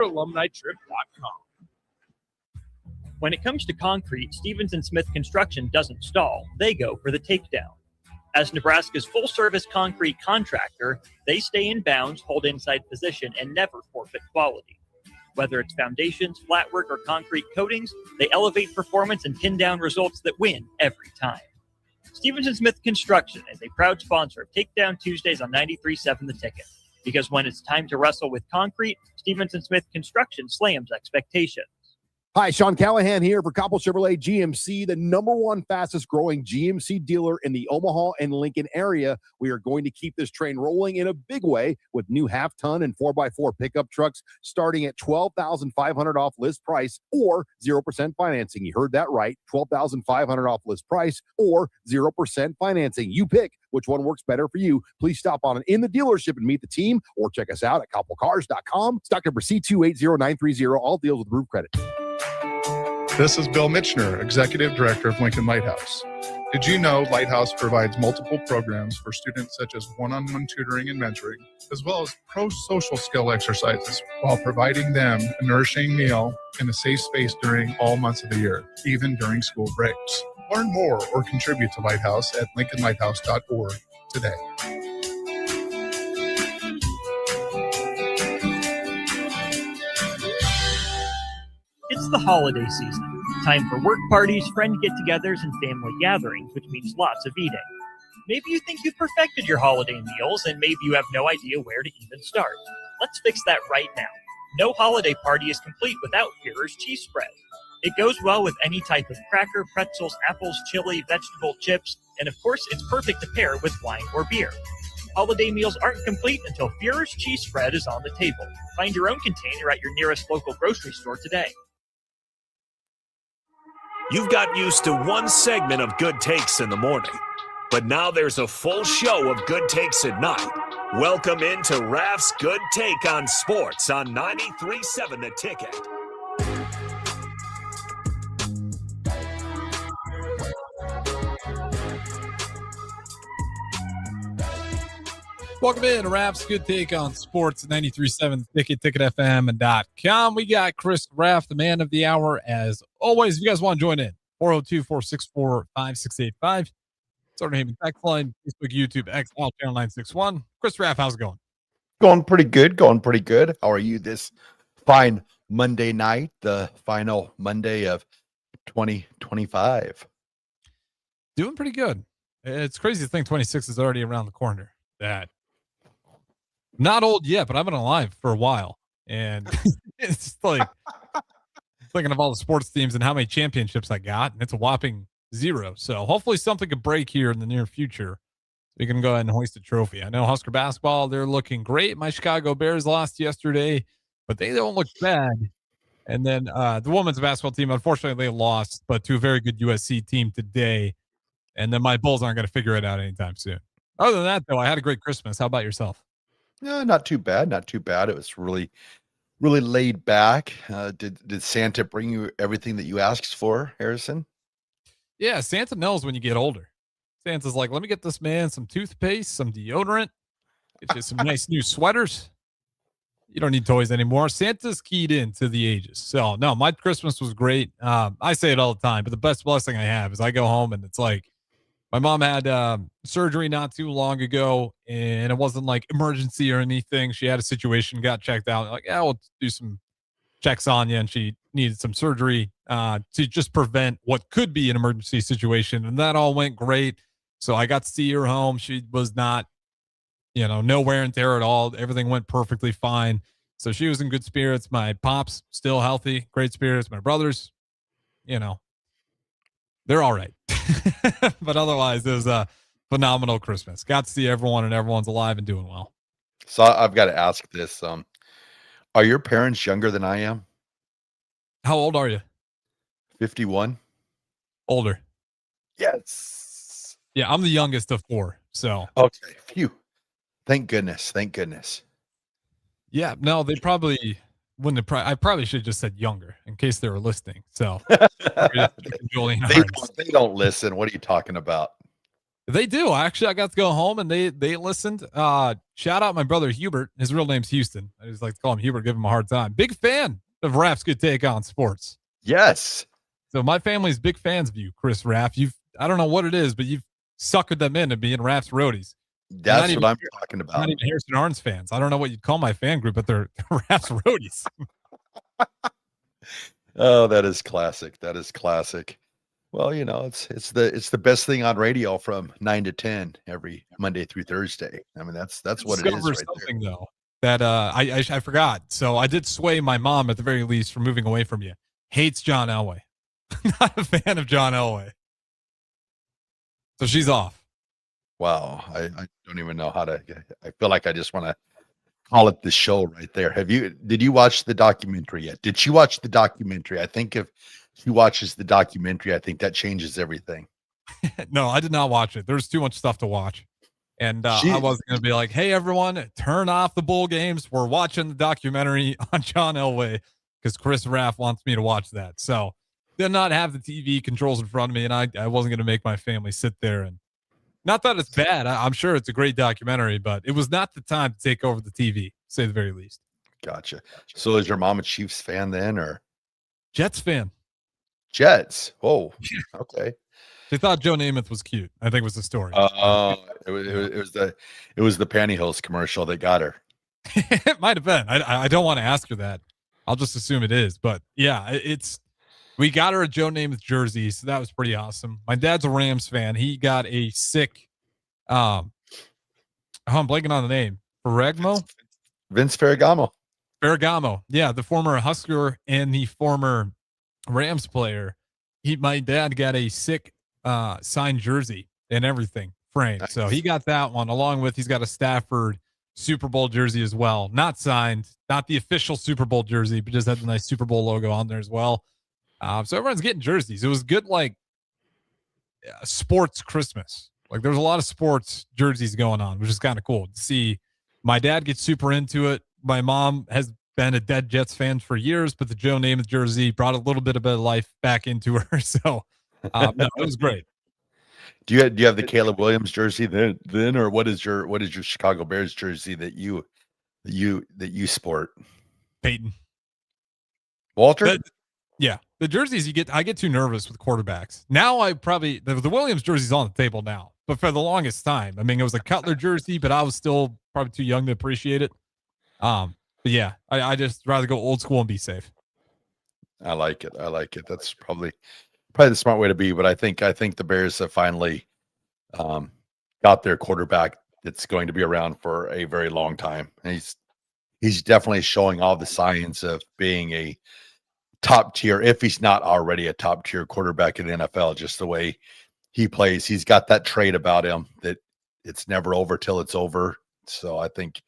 alumnitrip.com. When it comes to concrete, Stevens & Smith Construction doesn't stall. They go for the takedown. As Nebraska's full-service concrete contractor, they stay in bounds, hold inside position, and never forfeit quality. Whether it's foundations, flatwork, or concrete coatings, they elevate performance and pin down results that win every time. Stevens & Smith Construction is a proud sponsor of Takedown Tuesdays on 93.7 The Ticket. Because when it's time to wrestle with concrete, Stevens & Smith Construction slams expectations. Hi, Sean Callahan here for Coppell Chevrolet GMC, the number one fastest growing GMC dealer in the Omaha and Lincoln area. We are going to keep this train rolling in a big way with new half-ton and 4x4 pickup trucks starting at $12,500 off list price or 0% financing. You heard that right, $12,500 off list price or 0% financing. You pick which one works better for you. Please stop on in the dealership and meet the team or check us out at coppellcars.com. Stock number C280930. All deals with roof credit. This is Bill Mitchner, Executive Director of Lincoln Lighthouse. Did you know Lighthouse provides multiple programs for students such as one-on-one tutoring and mentoring, as well as pro-social skill exercises, while providing them a nourishing meal and a safe space during all months of the year, even during school breaks? Learn more or contribute to Lighthouse at lincolnlighthouse.org today. It's the holiday season. Time for work parties, friend get-togethers, and family gatherings, which means lots of eating. Maybe you think you've perfected your holiday meals, and maybe you have no idea where to even start. Let's fix that right now. No holiday party is complete without Führer's cheese spread. It goes well with any type of cracker, pretzels, apples, chili, vegetable, chips, and of course, it's perfect to pair with wine or beer. Holiday meals aren't complete until Führer's cheese spread is on the table. Find your own container at your nearest local grocery store today. You've got used to one segment of Good Takes in the morning, but now there's a full show of Good Takes at night. Welcome into Raff's Good Take on Sports on 93.7 The Ticket. Welcome in to Raff's Good Take on Sports 93.7 Ticket, ticketfm.com. We got Chris Raff, the man of the hour, as always. If you guys want to join in, 402-464-5685. Southern Haven text line, Facebook, YouTube, X, Channel 961. Chris Raff, how's it going? Going pretty good. How are you this fine Monday night, the final Monday of 2025? Doing pretty good. It's crazy to think 26 is already around the corner. That not old yet, but I've been alive for a while. And it's just like thinking of all the sports teams and how many championships I got, and it's a whopping 0. So hopefully something could break here in the near future. We can go ahead and hoist a trophy. I know Husker basketball, they're looking great. My Chicago Bears lost yesterday, but they don't look bad. And then the women's basketball team, unfortunately, they lost, but to a very good USC team today. And then my Bulls aren't going to figure it out anytime soon. Other than that, though, I had a great Christmas. How about yourself? No, not too bad. It was really laid back. Did Santa bring you everything that you asked for, Harrison? Yeah, Santa knows when you get older. Santa's like, let me get this man some toothpaste, some deodorant, get you some nice new sweaters. You don't need toys anymore. Santa's keyed into the ages. So, no, my Christmas was great. I say it all the time, but the best blessing I have is I go home and it's like, my mom had surgery not too long ago, and it wasn't like emergency or anything. She had a situation, got checked out. Like, yeah, we'll do some checks on you, and she needed some surgery to just prevent what could be an emergency situation, and that all went great. So I got to see her home. She was not, no wear and tear at all. Everything went perfectly fine. So she was in good spirits. My pops still healthy, great spirits. My brothers, they're all right. But otherwise, it was a phenomenal Christmas. Got to see everyone, and everyone's alive and doing well. So I've got to ask this. Are your parents younger than I am? How old are you? 51. Older. Yes. Yeah, I'm the youngest of 4. So okay. Phew. Thank goodness. Yeah, no, they probably wouldn't have. I probably should have just said younger in case they were listening. So they don't listen. What are you talking about? They do. Actually, I got to go home and they listened. Shout out my brother Hubert. His real name's Houston. I just like to call him Hubert, give him a hard time. Big fan of Raff's Good Take on Sports. Yes. So my family's big fans of you, Chris Raff. I don't know what it is, but you've suckered them into being Raff's roadies. That's what I'm talking about. Not even Harrison Arns fans. I don't know what you'd call my fan group, but they're Raff's roadies. Oh, that is classic. That is classic. Well, it's the best thing on radio from 9 to 10 every Monday through Thursday. I mean, that's what it is right something there. Though that I forgot. So I did sway my mom at the very least from moving away from you. Hates John Elway. Not a fan of John Elway. So she's off. Wow. I don't even know how to. I feel like I just want to call it the show right there. Did you watch the documentary yet? Did she watch the documentary? I think if she watches the documentary, I think that changes everything. No, I did not watch it. There's too much stuff to watch. And I wasn't going to be like, hey, everyone, turn off the bowl games. We're watching the documentary on John Elway because Chris Raff wants me to watch that. So did not have the TV controls in front of me, and I wasn't going to make my family sit there. And not that it's bad. I'm sure it's a great documentary, but it was not the time to take over the TV, to say the very least. Gotcha. So is your mom a Chiefs fan then, or Jets fan? Jets. Oh, okay. They thought Joe Namath was cute, I think was the story. It was the pantyhose commercial that got her. It might have been. I don't want to ask her that. I'll just assume it is. But yeah, we got her a Joe Namath jersey, so that was pretty awesome. My dad's a Rams fan. He got a sick I'm blanking on the name. Vince Ferragamo. Ferragamo. Yeah, the former Husker and the former Rams player. My dad got a sick signed jersey and everything framed. Nice. So he got that one along with he's got a Stafford Super Bowl jersey as well. Not signed, not the official Super Bowl jersey, but just had the nice Super Bowl logo on there as well. So everyone's getting jerseys. It was good, like sports Christmas. Like there was a lot of sports jerseys going on, which is kind of cool to see. My dad gets super into it. My mom has been a dead Jets fan for years, but the Joe Namath jersey brought a little bit of life back into her. So no, it was great. Do you have the Caleb Williams jersey then, or what is your Chicago Bears jersey that you sport? Peyton. Walter? Yeah, the jerseys I get too nervous with quarterbacks. Now the Williams jersey's on the table now, but for the longest time, I mean, it was a Cutler jersey, but I was still probably too young to appreciate it. But yeah, I just rather go old school and be safe. I like it. That's probably the smart way to be. But I think the Bears have finally got their quarterback that's going to be around for a very long time. And he's definitely showing all the signs of being a top tier, if he's not already a top tier quarterback in the NFL, just the way he plays. He's got that trait about him that it's never over till it's over. So I think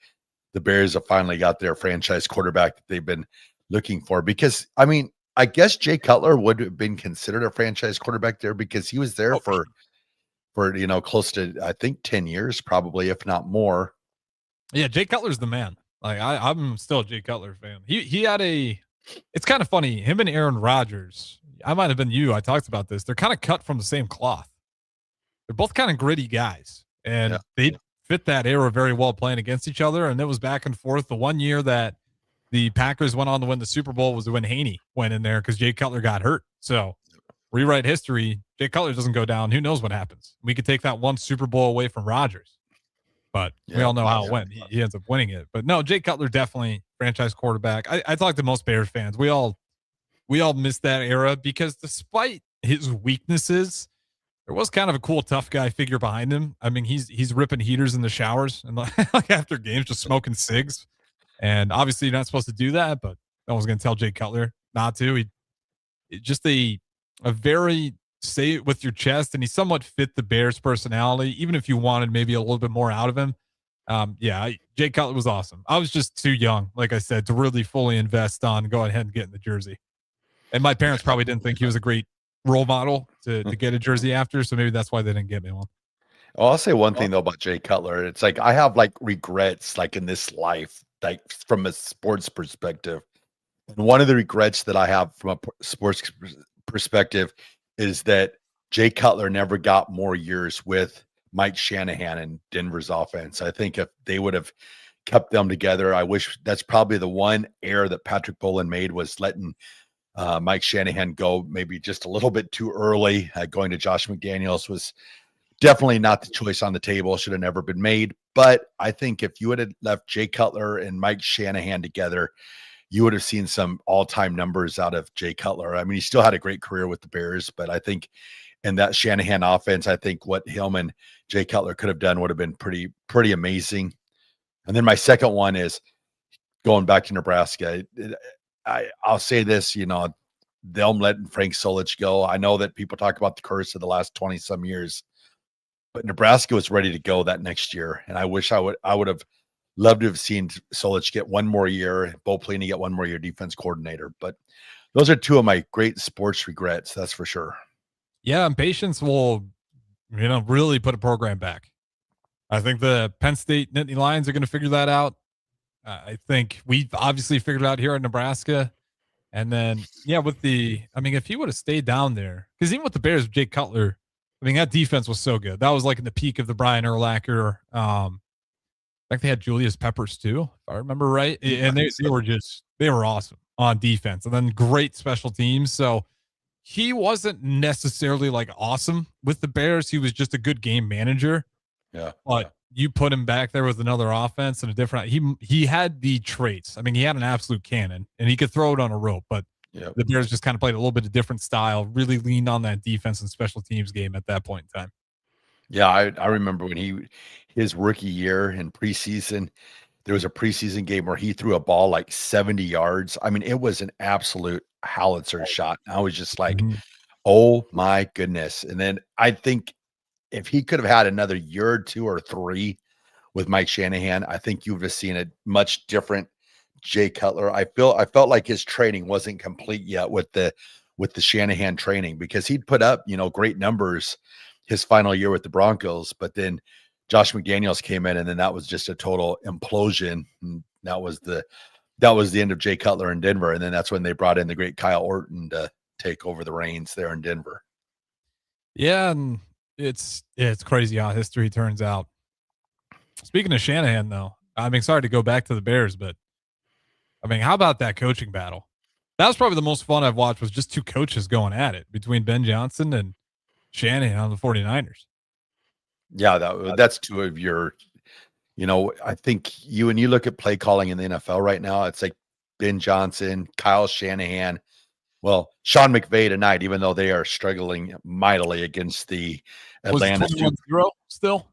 the Bears have finally got their franchise quarterback that they've been looking for, because I mean, I guess Jay Cutler would have been considered a franchise quarterback there because he was there for close to, I think, 10 years, probably, if not more. Yeah, Jay Cutler's the man. Like I'm still a Jay Cutler fan. He had it's kind of funny. Him and Aaron Rodgers, I might have been you. I talked about this. They're kind of cut from the same cloth. They're both kind of gritty guys, and they fit that era very well playing against each other. And it was back and forth. The one year that the Packers went on to win the Super Bowl was when Haney went in there because Jay Cutler got hurt. So rewrite history. Jay Cutler doesn't go down. Who knows what happens? We could take that one Super Bowl away from Rodgers, but we all know how it went. He ends up winning it. But no, Jay Cutler definitely franchise quarterback. I talk to most Bears fans. We all miss that era because despite his weaknesses, there was kind of a cool tough guy figure behind him. I mean, he's ripping heaters in the showers and like after games, just smoking cigs. And obviously, you're not supposed to do that, but no one's going to tell Jay Cutler not to. Just a very say it with your chest, and he somewhat fit the Bears' personality, even if you wanted maybe a little bit more out of him. Jay Cutler was awesome. I was just too young, like I said, to really fully invest on go ahead and get in the jersey. And my parents probably didn't think he was a great role model to get a jersey after, so maybe that's why they didn't get me one. Well, I'll say one thing though about Jay Cutler. It's like I have like regrets like in this life, like from a sports perspective. And one of the regrets that I have from a sports perspective is that Jay Cutler never got more years with Mike Shanahan and Denver's offense. I think if they would have kept them together, I wish that's probably the one error that Patrick Bowlen made, was letting Mike Shanahan go maybe just a little bit too early. Going to Josh McDaniels was definitely not the choice on the table, should have never been made. But I think if you would have left Jay Cutler and Mike Shanahan together, you would have seen some all-time numbers out of Jay Cutler. I mean, he still had a great career with the Bears, but I think in that Shanahan offense, I think what him and Jay Cutler could have done would have been pretty amazing. And then my second one is going back to Nebraska. I'll say this, them letting Frank Solich go. I know that people talk about the curse of the last 20 some years, but Nebraska was ready to go that next year. And I wish I would have loved to have seen Solich get one more year, Bo Pelini get one more year defense coordinator. But those are two of my great sports regrets. That's for sure. Yeah. And patience will, really put a program back. I think the Penn State Nittany Lions are going to figure that out. I think we've obviously figured it out here in Nebraska. And then, if he would have stayed down there, because even with the Bears, Jake Cutler, that defense was so good. That was like in the peak of the Brian Urlacher. In fact, they had Julius Peppers too, if I remember right. And they were awesome on defense, and then great special teams. So he wasn't necessarily like awesome with the Bears. He was just a good game manager. Yeah. But you put him back there with another offense and a different, he had the traits. He had an absolute cannon and he could throw it on a rope, but the Bears just kind of played a little bit of different style, really leaned on that defense and special teams game at that point in time. Yeah. I remember when his rookie year in preseason, there was a preseason game where he threw a ball like 70 yards. It was an absolute howitzer shot. I was just like, oh my goodness. And then I think if he could have had another year or 2 or 3 with Mike Shanahan, I think you would have seen a much different Jay Cutler. I felt like his training wasn't complete yet with the Shanahan training, because he'd put up, great numbers his final year with the Broncos, but then Josh McDaniels came in and then that was just a total implosion. And that was the end of Jay Cutler in Denver. And then that's when they brought in the great Kyle Orton to take over the reins there in Denver. Yeah. And it's crazy how history turns out. Speaking of Shanahan, though, sorry to go back to the Bears, but how about that coaching battle? That was probably the most fun I've watched, was just two coaches going at it between Ben Johnson and Shanahan on the 49ers. Yeah, that's two of your, I think when you look at play calling in the NFL right now, it's like Ben Johnson, Kyle Shanahan. Well, Sean McVay tonight, even though they are struggling mightily against the Atlanta. 21-0 still?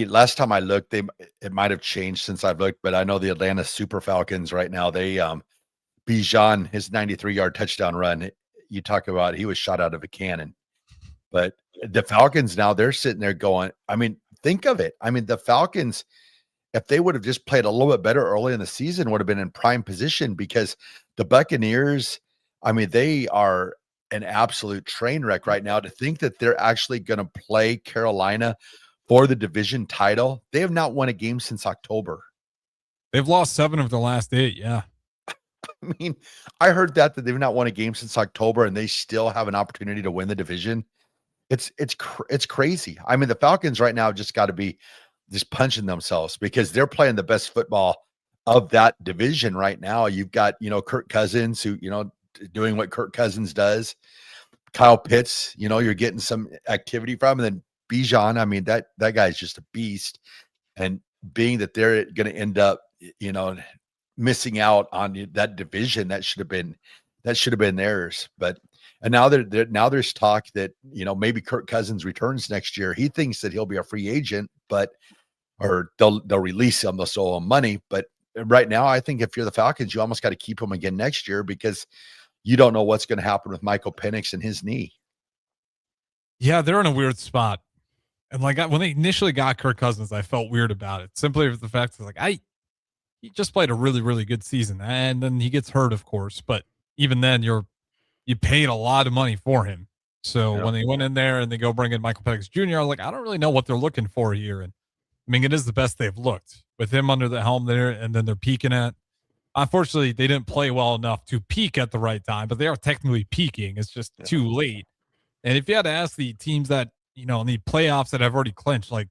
Last time I looked, it might have changed since I've looked, but I know the Atlanta Super Falcons right now, they Bijan, his 93-yard touchdown run, you talk about, he was shot out of a cannon. But the Falcons now, they're sitting there going, think of it. The Falcons, if they would have just played a little bit better early in the season, would have been in prime position, because the Buccaneers, they are an absolute train wreck right now. To think that they're actually going to play Carolina for the division title. They have not won a game since October. They've lost 7 of the last 8. Yeah. I heard that they've not won a game since October and they still have an opportunity to win the division. It's crazy. The Falcons right now just got to be just punching themselves, because they're playing the best football of that division right now. You've got, Kirk Cousins, who, doing what Kirk Cousins does. Kyle Pitts, you're getting some activity from, and then Bijan, that guy's just a beast. And being that they're going to end up, missing out on that division, that should have been theirs. But and now there's talk that maybe Kirk Cousins returns next year. He thinks that he'll be a free agent, or they'll release him, they'll owe him money. But right now, I think if you're the Falcons, you almost got to keep him again next year, because you don't know what's going to happen with Michael Penix and his knee. Yeah, they're in a weird spot. And when they initially got Kirk Cousins, I felt weird about it, simply with the fact that he just played a really, really good season, and then he gets hurt, of course. But even then, you paid a lot of money for him. So when they went in there and they go bring in Michael Penix Jr., I was like, I don't really know what they're looking for here. And it is the best they've looked with him under the helm there, and then they're peaking at. Unfortunately, they didn't play well enough to peak at the right time, but they are technically peaking. It's just too late. And if you had to ask the teams that in the playoffs that have already clinched, like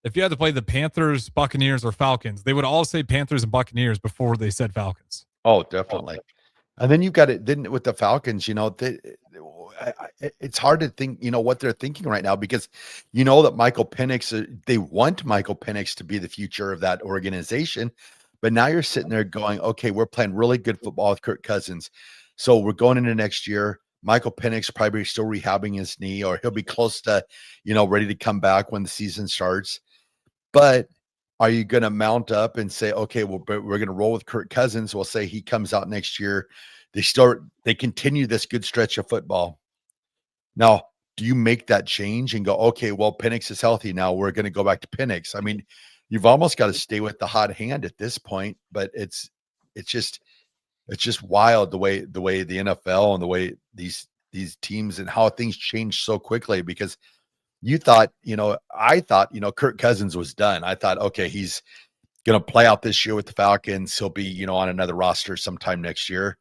if you had to play the Panthers, Buccaneers, or Falcons, they would all say Panthers and Buccaneers before they said Falcons. Oh, definitely. And then you've got it. Then with the Falcons, it's hard to think, what they're thinking right now because that Michael Penix, they want Michael Penix to be the future of that organization. But now you're sitting there going, okay, we're playing really good football with Kirk Cousins. So we're going into next year. Michael Penix probably still rehabbing his knee, or he'll be close to, ready to come back when the season starts. But are you going to mount up and say, okay, well, but we're going to roll with Kirk Cousins? We'll say he comes out next year. They continue this good stretch of football. Now, do you make that change and go, okay, well, Penix is healthy now. We're going to go back to Penix. I mean, you've almost got to stay with the hot hand at this point, but it's just wild the way the NFL and the way these teams and how things change so quickly because I thought, Kirk Cousins was done. I thought, okay, he's going to play out this year with the Falcons. He'll be, on another roster sometime next year.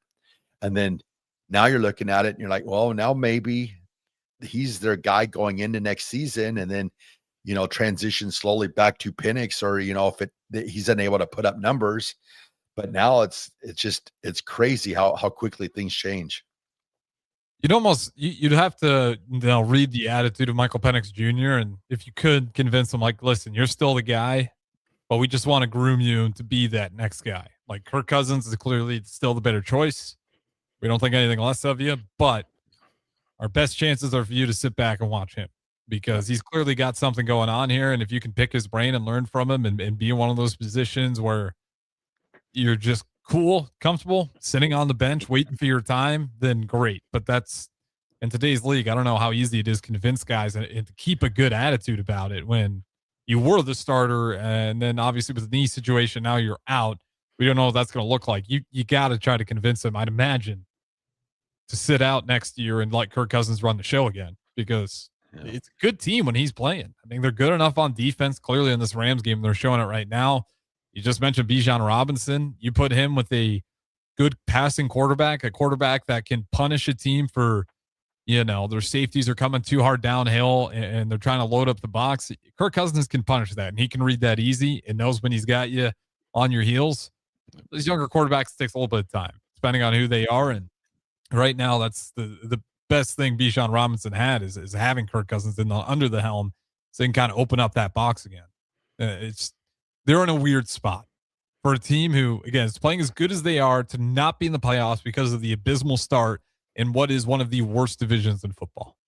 And then now you're looking at it and you're like, well, now maybe he's their guy going into next season. And then, transition slowly back to Penix or, if he's unable to put up numbers, but now it's crazy how quickly things change. You'd have to read the attitude of Michael Penix Jr. and if you could convince him, like, listen, you're still the guy, but we just want to groom you to be that next guy. Like Kirk Cousins is clearly still the better choice. We don't think anything less of you, but our best chances are for you to sit back and watch him because he's clearly got something going on here. And if you can pick his brain and learn from him and be in one of those positions where you're just cool, comfortable, sitting on the bench, waiting for your time, then great. But that's in today's league. I don't know how easy it is to convince guys and to keep a good attitude about it when you were the starter. And then obviously with the knee situation, now you're out. We don't know what that's going to look like. You got to try to convince him, I'd imagine, to sit out next year and let Kirk Cousins run the show again because it's a good team when he's playing. I mean, they're good enough on defense. Clearly in this Rams game, they're showing it right now. You just mentioned Bijan Robinson. You put him with a good passing quarterback, a quarterback that can punish a team for, their safeties are coming too hard downhill and they're trying to load up the box. Kirk Cousins can punish that, and he can read that easy and knows when he's got you on your heels. These younger quarterbacks takes a little bit of time, depending on who they are. And right now, that's the best thing Bijan Robinson had is having Kirk Cousins under the helm so they can kind of open up that box again. They're in a weird spot for a team who, again, is playing as good as they are to not be in the playoffs because of the abysmal start in what is one of the worst divisions in football.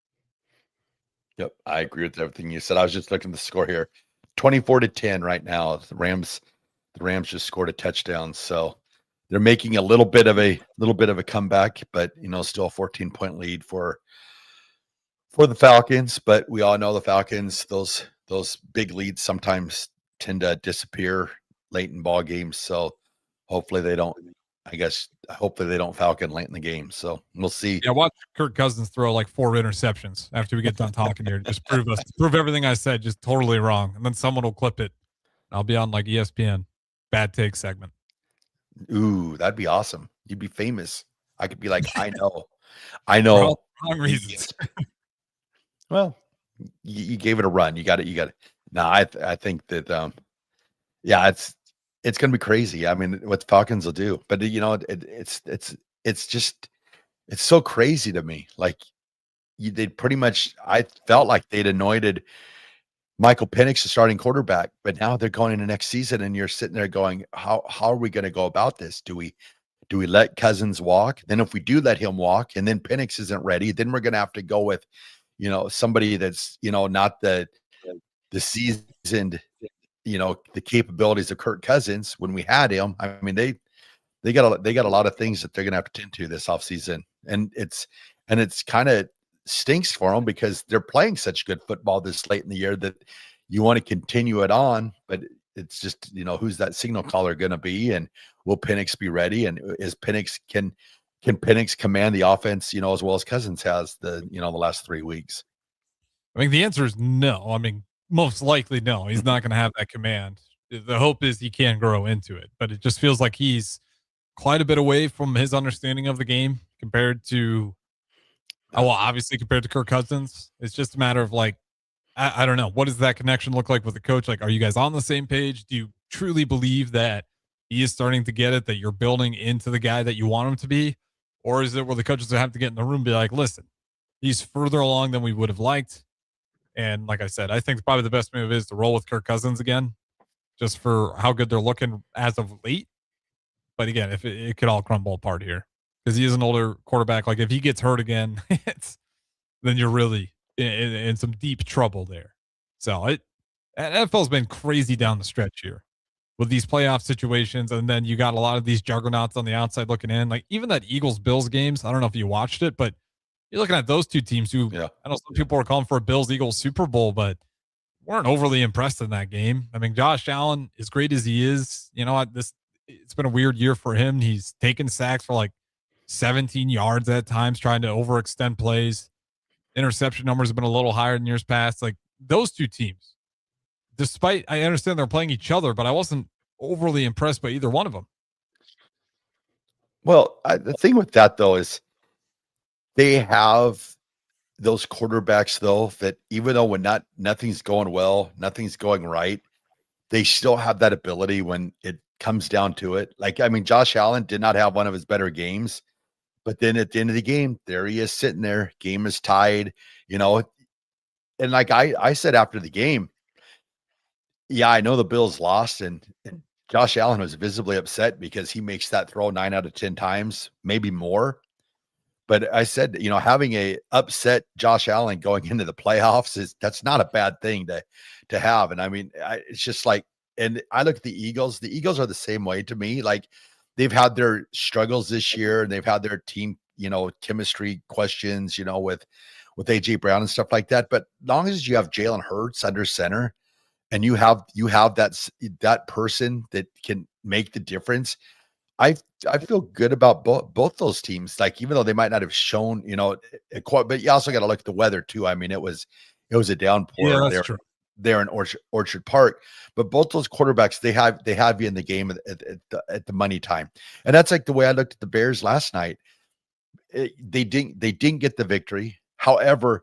Yep, I agree with everything you said. I was just looking at the score here, 24-10 right now. The Rams just scored a touchdown, so they're making a little bit of a comeback, but still a 14-point lead for the Falcons. But we all know the Falcons; those big leads sometimes tend to disappear late in ball games. So hopefully they don't Falcon late in the game. So we'll see. Yeah, watch Kirk Cousins throw like 4 interceptions after we get done talking here. Just prove everything I said just totally wrong. And then someone will clip it. I'll be on like ESPN bad take segment. Ooh, that'd be awesome. You'd be famous. I could be like, I know. Wrong reasons. Well, you gave it a run. You got it. No, I think that it's going to be crazy. I mean, what the Falcons will do, but it's so crazy to me. Like they pretty much, I felt like they'd anointed Michael Penix the starting quarterback, but now they're going into next season and you're sitting there going, how are we going to go about this? Do we let Cousins walk? Then if we do let him walk and then Penix isn't ready, then we're going to have to go with, somebody that's, not the seasoned, the capabilities of Kirk Cousins when we had him. I mean, they got a lot of things that they're going to have to tend to this offseason. And it's kind of stinks for them because they're playing such good football this late in the year that you want to continue it on, but it's just, who's that signal caller going to be? And will Penix be ready? And can Penix command the offense, as well as Cousins has the last 3 weeks? I mean, the answer is no. I mean, most likely no. He's not going to have that command. The hope is he can grow into it, but it just feels like he's quite a bit away from his understanding of the game compared to, obviously compared to Kirk Cousins. It's just a matter of like I don't know. What does that connection look like with the coach? Like, are you guys on the same page? Do you truly believe that he is starting to get it, that you're building into the guy that you want him to be? Or is it where the coaches have to get in the room and be like, listen, he's further along than we would have liked. And like I said, I think probably the best move is to roll with Kirk Cousins again, just for how good they're looking as of late. But again, if it could all crumble apart here because he is an older quarterback. Like if he gets hurt again, then you're really in some deep trouble there. So NFL's been crazy down the stretch here with these playoff situations. And then you got a lot of these juggernauts on the outside looking in. Like even that Eagles Bills games, I don't know if you watched it, but you're looking at those two teams who I know some people are calling for a Bills Eagles Super Bowl, but weren't overly impressed in that game. I mean, Josh Allen, as great as he is, you know, it's been a weird year for him. He's taken sacks for like 17 yards at times, trying to overextend plays. Interception numbers have been a little higher than years past. Like those two teams, despite I understand they're playing each other, but I wasn't overly impressed by either one of them. Well, the thing with that though is they have those quarterbacks though that even though when nothing's going well, nothing's going right, they still have that ability when it comes down to it. Like I mean, Josh Allen did not have one of his better games. But then at the end of the game, there he is sitting there. Game is tied, you know. And like I said after the game, yeah, I know the Bills lost, and Josh Allen was visibly upset because he makes that throw 9 out of 10 times, maybe more. But I said, you know, having a upset Josh Allen going into the playoffs that's not a bad thing to have. And I mean, it's just like, and I look at the Eagles. The Eagles are the same way to me. Like they've had their struggles this year and they've had their team, you know, chemistry questions, you know, with AJ Brown and stuff like that. But long as you have Jalen Hurts under center and you have that person that can make the difference, I feel good about both those teams. Like even though they might not have shown, you know, but you also got to look at the weather too. I mean, it was a downpour. Yeah, that's true. There in Orchard Park, but both those quarterbacks they have you in the game at the money time, and that's like the way I looked at the Bears last night. They didn't get the victory. However,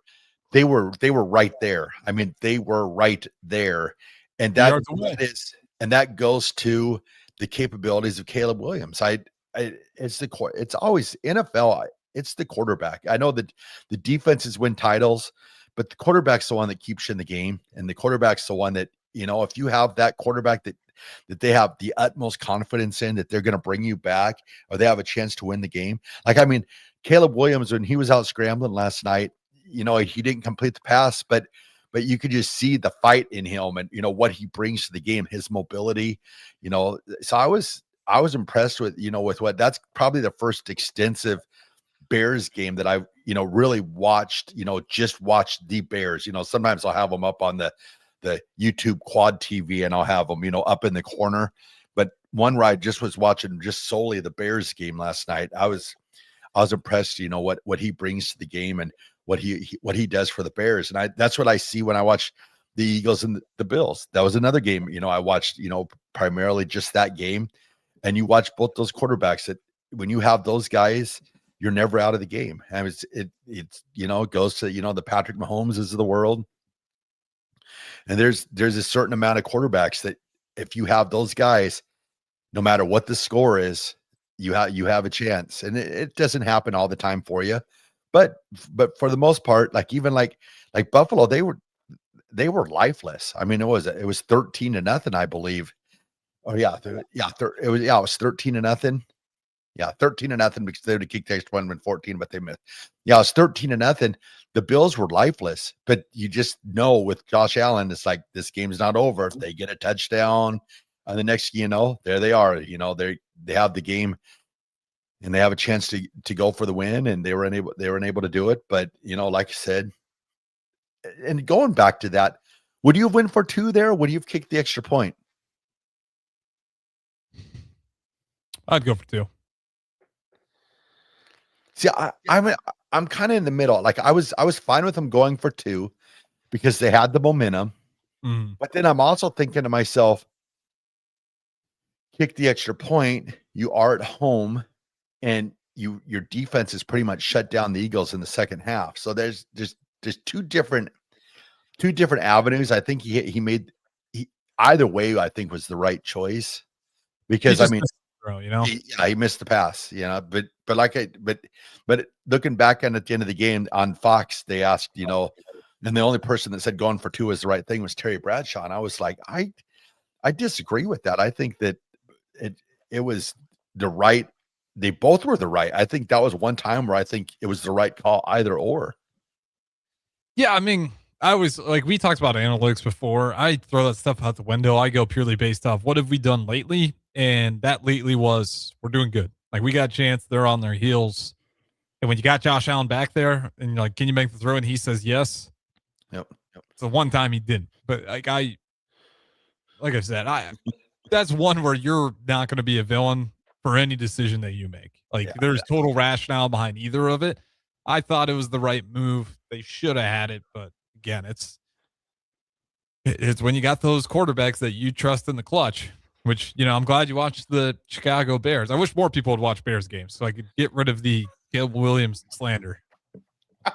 they were right there. I mean, they were right there, and that goes to the capabilities of Caleb Williams. It's always NFL. It's the quarterback. I know that the defenses win titles, but the quarterback's the one that keeps you in the game, and the quarterback's the one that, you know, if you have that quarterback that they have the utmost confidence in that they're going to bring you back or they have a chance to win the game. Like, I mean, Caleb Williams, when he was out scrambling last night, you know, he didn't complete the pass, but you could just see the fight in him and, you know, what he brings to the game, his mobility, you know. So I was impressed with, you know, with what that's probably the first extensive Bears game that I, you know, really watched, you know, just watched the Bears. You know, sometimes I'll have them up on the YouTube quad TV and I'll have them, you know, up in the corner. But one where I just was watching just solely the Bears game last night, I was impressed, you know, what he brings to the game and what he does for the Bears. And that's what I see when I watch the Eagles and the Bills. That was another game, you know, I watched, you know, primarily just that game. And you watch both those quarterbacks that when you have those guys, you're never out of the game. And it's you know, it goes to, you know, the Patrick Mahomes of the world. And there's a certain amount of quarterbacks that if you have those guys, no matter what the score is, you have a chance. And it doesn't happen all the time for you. But for the most part, like even like Buffalo, they were lifeless. I mean, it was 13-0, I believe. Oh yeah, it was 13-0. Yeah, 13-0 because they would have kicked the extra one and 14, but they missed. Yeah, it was 13-0. The Bills were lifeless, but you just know with Josh Allen, it's like this game's not over. If they get a touchdown, and the next, you know, there they are. You know, they have the game, and they have a chance to go for the win, and they were unable to do it. But you know, like I said, and going back to that, would you have win for 2 there? Or would you have kicked the extra point? I'd go for 2. See, I'm kind of in the middle. Like I was fine with them going for 2 because they had the momentum. But then I'm also thinking to myself, kick the extra point. You are at home, and your defense is pretty much shut down the Eagles in the second half. So there's 2 different two different avenues. I think he made either way. I think was the right choice because I mean, throw, he missed the pass, but looking back at the end of the game on Fox, they asked, and the only person that said going for two was the right thing was Terry Bradshaw. And I was like, I disagree with that. I think that it was the right. They both were the right. I think that was one time where I think it was the right call, either or. Yeah, I mean, I was like, we talked about analytics before. I throw that stuff out the window. I go purely based off what have we done lately, and that lately was we're doing good. Like we got a chance, they're on their heels, and when you got Josh Allen back there, and you're like, can you make the throw? And he says yes. Yep. It's the one time he didn't, but like I said, that's one where you're not going to be a villain for any decision that you make. Like there's total rationale behind either of it. I thought it was the right move. They should have had it, but again, it's when you got those quarterbacks that you trust in the clutch, which, I'm glad you watched the Chicago Bears. I wish more people would watch Bears games so I could get rid of the Caleb Williams slander.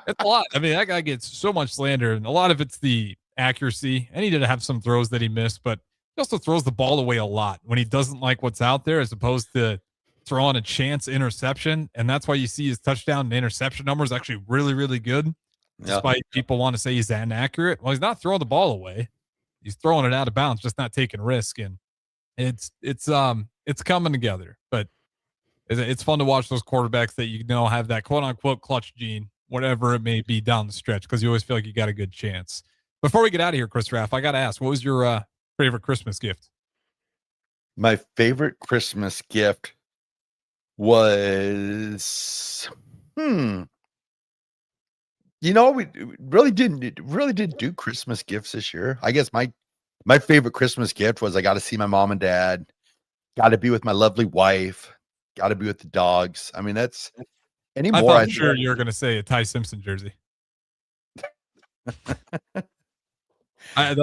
It's a lot. I mean, that guy gets so much slander, and a lot of it's the accuracy, and he did have some throws that he missed, but he also throws the ball away a lot when he doesn't like what's out there, as opposed to throwing a chance interception. And that's why you see his touchdown and interception numbers actually really, really good, despite people want to say he's inaccurate. Well, he's not throwing the ball away. He's throwing it out of bounds, just not taking risk. And it's coming together, but it's fun to watch those quarterbacks that have that quote unquote clutch gene, whatever it may be down the stretch, because you always feel like you got a good chance. Before we get out of here, Chris Raff, I got to ask, what was your favorite Christmas gift? My favorite Christmas gift was, we really didn't do Christmas gifts this year. I guess my favorite Christmas gift was I got to see my mom and dad, got to be with my lovely wife, got to be with the dogs. I mean, that's anymore. I'm sure you're going to say a Ty Simpson jersey. I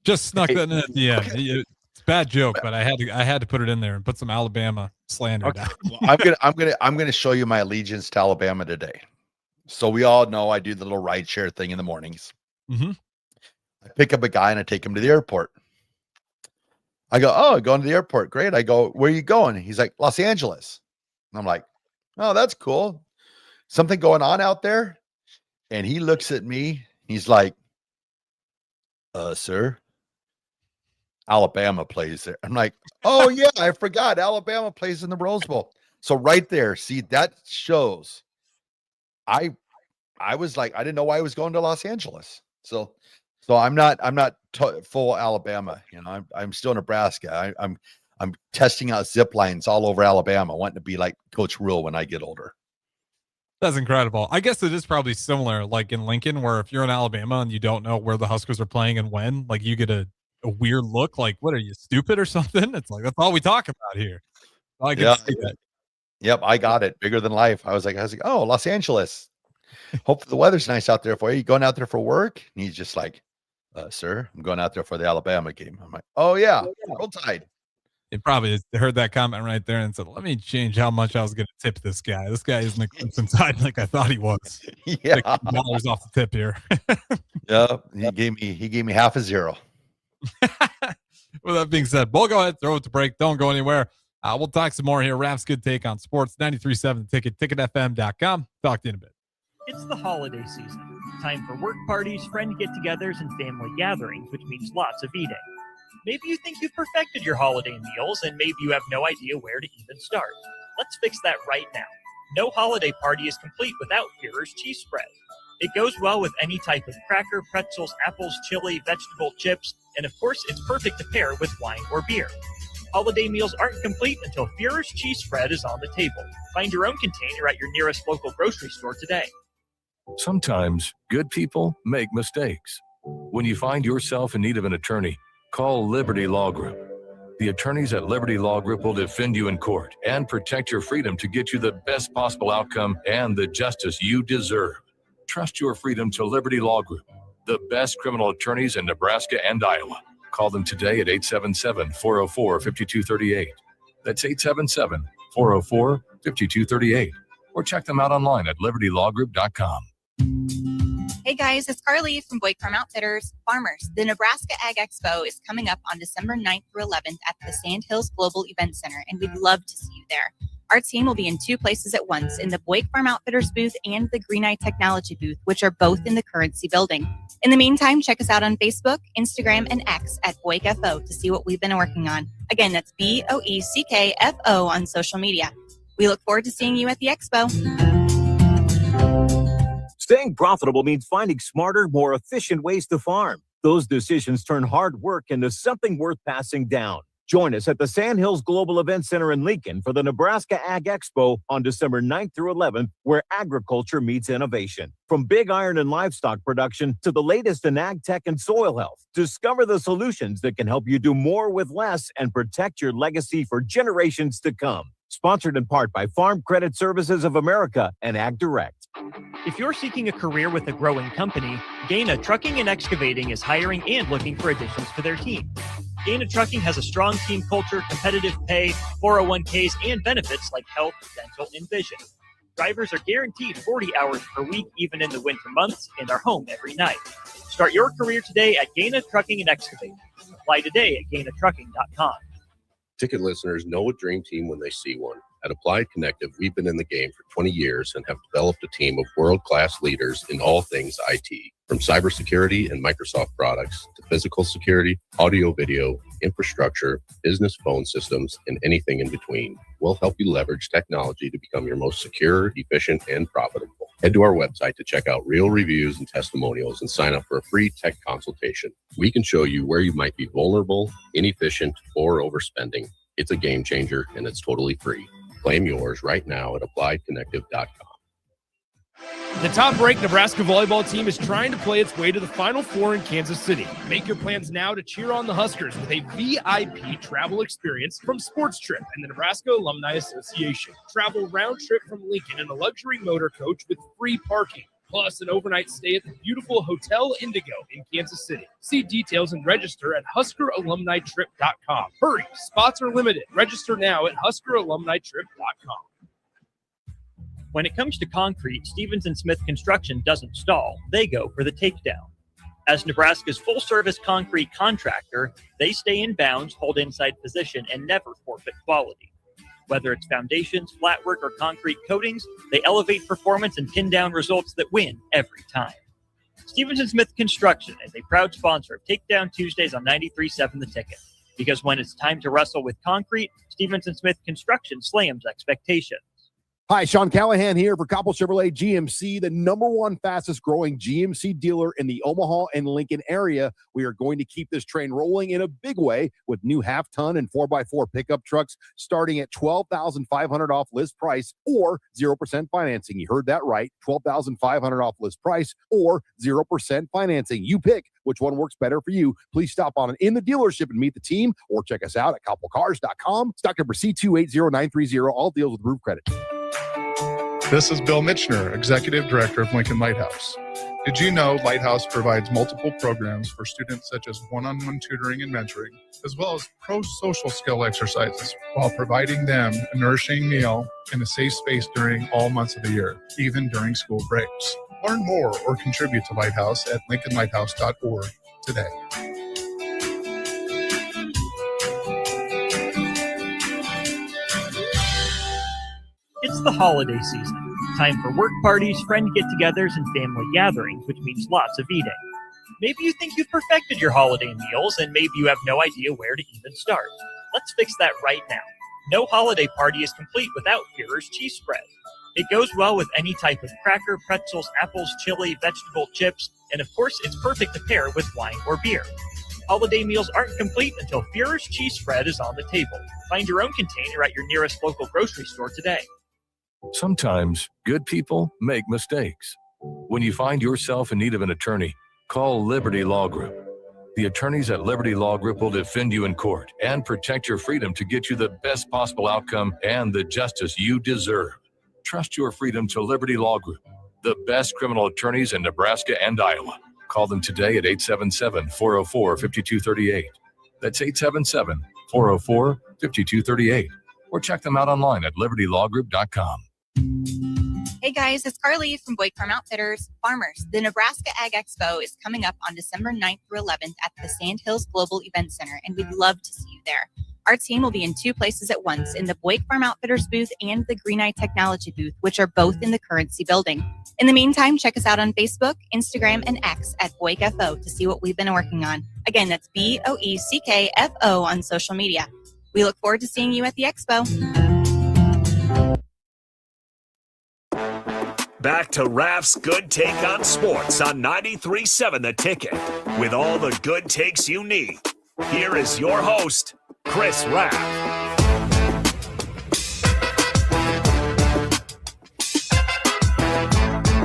just snuck that in at the end. It's a bad joke, but I had to put it in there and put some Alabama slander down. Well, I'm gonna show you my allegiance to Alabama today. So we all know I do the little ride share thing in the mornings. Mm-hmm. I pick up a guy and I take him to the airport. I go, going to the airport. Great. I go, where are you going? He's like, Los Angeles. And I'm like, oh, that's cool. Something going on out there? And he looks at me. He's like, sir, Alabama plays there. I'm like, oh yeah, I forgot. Alabama plays in the Rose Bowl. So right there, see, that shows I was like, I didn't know why I was going to Los Angeles. So I'm not full Alabama. I'm still Nebraska. I'm testing out zip lines all over Alabama, wanting to be like Coach Rule when I get older. That's incredible. I guess it is probably similar, like in Lincoln, where if you're in Alabama and you don't know where the Huskers are playing and when, like you get a weird look, like, what are you, stupid or something? It's like, that's all we talk about here. I can see that. Yep, I got it. Bigger than life. I was like, oh, Los Angeles. Hope the weather's nice out there for you. You going out there for work? And he's just like, sir, I'm going out there for the Alabama game. I'm like, oh yeah, Roll Tide. He probably heard that comment right there and said, let me change how much I was going to tip this guy. This guy isn't a Clemson side like I thought he was. Yeah. $6 off the tip here. Yeah. He gave me half a zero. With that being said, we'll go ahead, throw it to break. Don't go anywhere. We'll talk some more here. Raff's Good Take on Sports, 93.7 The Ticket, ticketfm.com. Talk to you in a bit. It's the holiday season. Time for work parties, friend get-togethers, and family gatherings, which means lots of eating. Maybe you think you've perfected your holiday meals, and maybe you have no idea where to even start. Let's fix that right now. No holiday party is complete without Führer's cheese spread. It goes well with any type of cracker, pretzels, apples, chili, vegetable, chips, and of course, it's perfect to pair with wine or beer. Holiday meals aren't complete until Führer's cheese spread is on the table. Find your own container at your nearest local grocery store today. Sometimes good people make mistakes. When you find yourself in need of an attorney, call Liberty Law Group. The attorneys at Liberty Law Group will defend you in court and protect your freedom to get you the best possible outcome and the justice you deserve. Trust your freedom to Liberty Law Group, the best criminal attorneys in Nebraska and Iowa. Call them today at 877-404-5238. That's 877-404-5238. Or check them out online at libertylawgroup.com. Hey guys, it's Carly from Boyd Farm Outfitters. Farmers, the Nebraska Ag Expo is coming up on December 9th through 11th at the Sandhills Global Event Center, and we'd love to see you there. Our team will be in two places at once, in the Boyd Farm Outfitters booth and the Green Eye Technology booth, which are both in the Currency building. In the meantime, check us out on Facebook, Instagram, and X at BoydFO to see what we've been working on. Again, that's BOECKFO on social media. We look forward to seeing you at the expo. Staying profitable means finding smarter, more efficient ways to farm. Those decisions turn hard work into something worth passing down. Join us at the Sandhills Global Event Center in Lincoln for the Nebraska Ag Expo on December 9th through 11th, where agriculture meets innovation. From big iron and livestock production to the latest in ag tech and soil health, discover the solutions that can help you do more with less and protect your legacy for generations to come. Sponsored in part by Farm Credit Services of America and Ag Direct. If you're seeking a career with a growing company, Gaina Trucking and Excavating is hiring and looking for additions to their team. Gaina Trucking has a strong team culture, competitive pay, 401ks, and benefits like health, dental, and vision. Drivers are guaranteed 40 hours per week, even in the winter months, and are home every night. Start your career today at Gaina Trucking and Excavating. Apply today at GainaTrucking.com. Ticket listeners know a dream team when they see one. At Applied Connective, we've been in the game for 20 years and have developed a team of world-class leaders in all things IT. From cybersecurity and Microsoft products to physical security, audio-video, infrastructure, business phone systems, and anything in between, we'll help you leverage technology to become your most secure, efficient, and profitable. Head to our website to check out real reviews and testimonials and sign up for a free tech consultation. We can show you where you might be vulnerable, inefficient, or overspending. It's a game changer, and it's totally free. Claim yours right now at appliedconnective.com. The top-ranked Nebraska volleyball team is trying to play its way to the Final Four in Kansas City. Make your plans now to cheer on the Huskers with a VIP travel experience from Sports Trip and the Nebraska Alumni Association. Travel round trip from Lincoln in a luxury motor coach with free parking, plus an overnight stay at the beautiful Hotel Indigo in Kansas City. See details and register at HuskerAlumniTrip.com. Hurry, spots are limited. Register now at HuskerAlumniTrip.com. When it comes to concrete, Stevens & Smith Construction doesn't stall. They go for the takedown. As Nebraska's full-service concrete contractor, they stay in bounds, hold inside position, and never forfeit quality. Whether it's foundations, flatwork, or concrete coatings, they elevate performance and pin down results that win every time. Stevens & Smith Construction is a proud sponsor of Takedown Tuesdays on 93.7 The Ticket. Because when it's time to wrestle with concrete, Stevens & Smith Construction slams expectations. Hi, Sean Callahan here for Coppell Chevrolet GMC, the #1 fastest growing GMC dealer in the Omaha and Lincoln area. We are going to keep this train rolling in a big way with new half-ton and 4x4 pickup trucks starting at $12,500 off list price or 0% financing. You heard that right, $12,500 off list price or 0% financing. You pick which one works better for you. Please stop on in the dealership and meet the team or check us out at koppelcars.com. Stock number C280930. All deals with roof credit. This is Bill Mitchner, Executive Director of Lincoln Lighthouse. Did you know Lighthouse provides multiple programs for students such as one-on-one tutoring and mentoring, as well as pro-social skill exercises, while providing them a nourishing meal and a safe space during all months of the year, even during school breaks? Learn more or contribute to Lighthouse at lincolnlighthouse.org today. It's the holiday season. Time for work parties, friend get-togethers, and family gatherings, which means lots of eating. Maybe you think you've perfected your holiday meals, and maybe you have no idea where to even start. Let's fix that right now. No holiday party is complete without Führer's cheese spread. It goes well with any type of cracker, pretzels, apples, chili, vegetable chips, and of course, it's perfect to pair with wine or beer. Holiday meals aren't complete until Führer's cheese spread is on the table. Find your own container at your nearest local grocery store today. Sometimes good people make mistakes. When you find yourself in need of an attorney, call Liberty Law Group. The attorneys at Liberty Law Group will defend you in court and protect your freedom to get you the best possible outcome and the justice you deserve. Trust your freedom to Liberty Law Group, the best criminal attorneys in Nebraska and Iowa. Call them today at 877-404-5238. That's 877-404-5238. Or check them out online at libertylawgroup.com. Hey guys, it's Carly from Boyd Farm Outfitters. Farmers, the Nebraska Ag Expo is coming up on December 9th through 11th at the Sandhills Global Event Center, and we'd love to see you there. Our team will be in two places at once, in the Boyd Farm Outfitters booth and the Green Eye Technology booth, which are both in the Currency building. In the meantime, check us out on Facebook, Instagram, and X at BoydFO to see what we've been working on. Again, that's BOECKFO on social media. We look forward to seeing you at the Expo. Back to Raff's Good Take on Sports on 93.7 The Ticket. With all the good takes you need, here is your host, Chris Raff.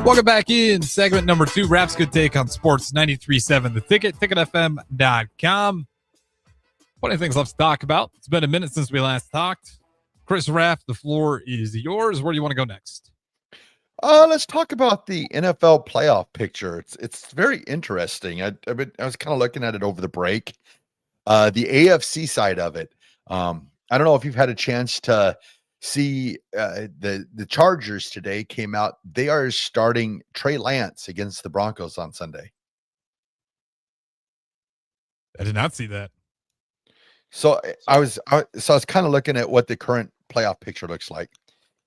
Welcome back in segment number 2, Raff's Good Take on Sports, 93.7 The Ticket, ticketfm.com. Plenty of things left to talk about. It's been a minute since we last talked. Chris Raff, the floor is yours. Where do you want to go next? Let's talk about the NFL playoff picture. It's very interesting. I was kind of looking at it over the break. The AFC side of it. I don't know if you've had a chance to see the Chargers today came out. They are starting Trey Lance against the Broncos on Sunday. I did not see that. So I was kind of looking at what the current playoff picture looks like.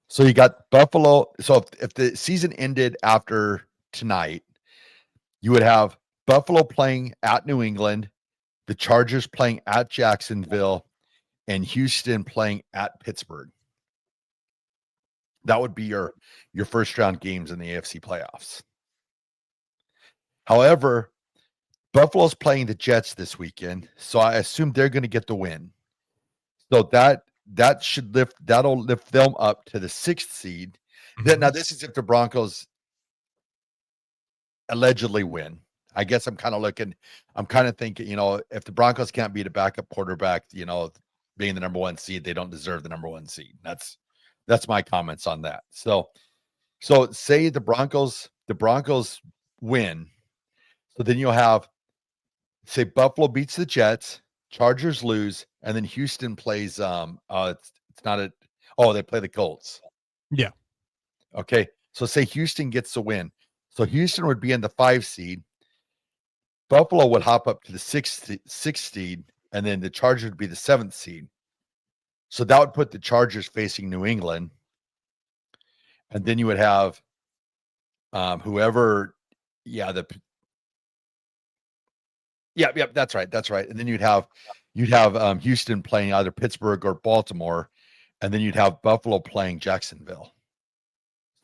So you got Buffalo. So if the season ended after tonight, you would have Buffalo playing at New England, the Chargers playing at Jacksonville, and Houston playing at Pittsburgh. That would be your first round games in the AFC playoffs. However, Buffalo's playing the Jets this weekend, so I assume they're going to get the win. So that'll lift them up to the 6th seed. Mm-hmm. Now, this is if the Broncos allegedly win. I guess I'm kind of thinking, if the Broncos can't beat a backup quarterback, being the number 1 seed, they don't deserve the number 1 seed. That's my comments on that. So say the Broncos win. So then you'll have, say Buffalo beats the Jets, Chargers lose, and then Houston plays they play the Colts. Yeah. Okay. So say Houston gets the win. So Houston would be in the 5 seed. Buffalo would hop up to the 6th seed, and then the Chargers would be the 7th seed. So that would put the Chargers facing New England. And then you would have that's right. And then you'd have Houston playing either Pittsburgh or Baltimore, and then you'd have Buffalo playing Jacksonville.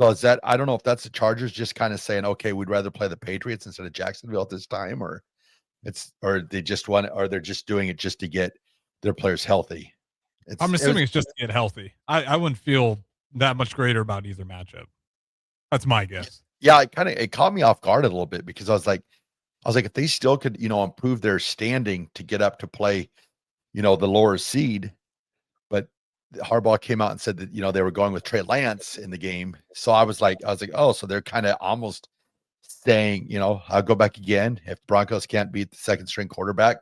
So I don't know if that's the Chargers just kind of saying, okay, we'd rather play the Patriots instead of Jacksonville at this time, or they're just doing it just to get their players healthy. I'm assuming it's just to get healthy. I wouldn't feel that much greater about either matchup. That's my guess. Yeah, it caught me off guard a little bit because I was like, if they still could, improve their standing to get up to play, the lower seed, but Harbaugh came out and said that, they were going with Trey Lance in the game. So I was like, oh, so they're kind of almost saying, I'll go back again. If Broncos can't beat the 2nd string quarterback,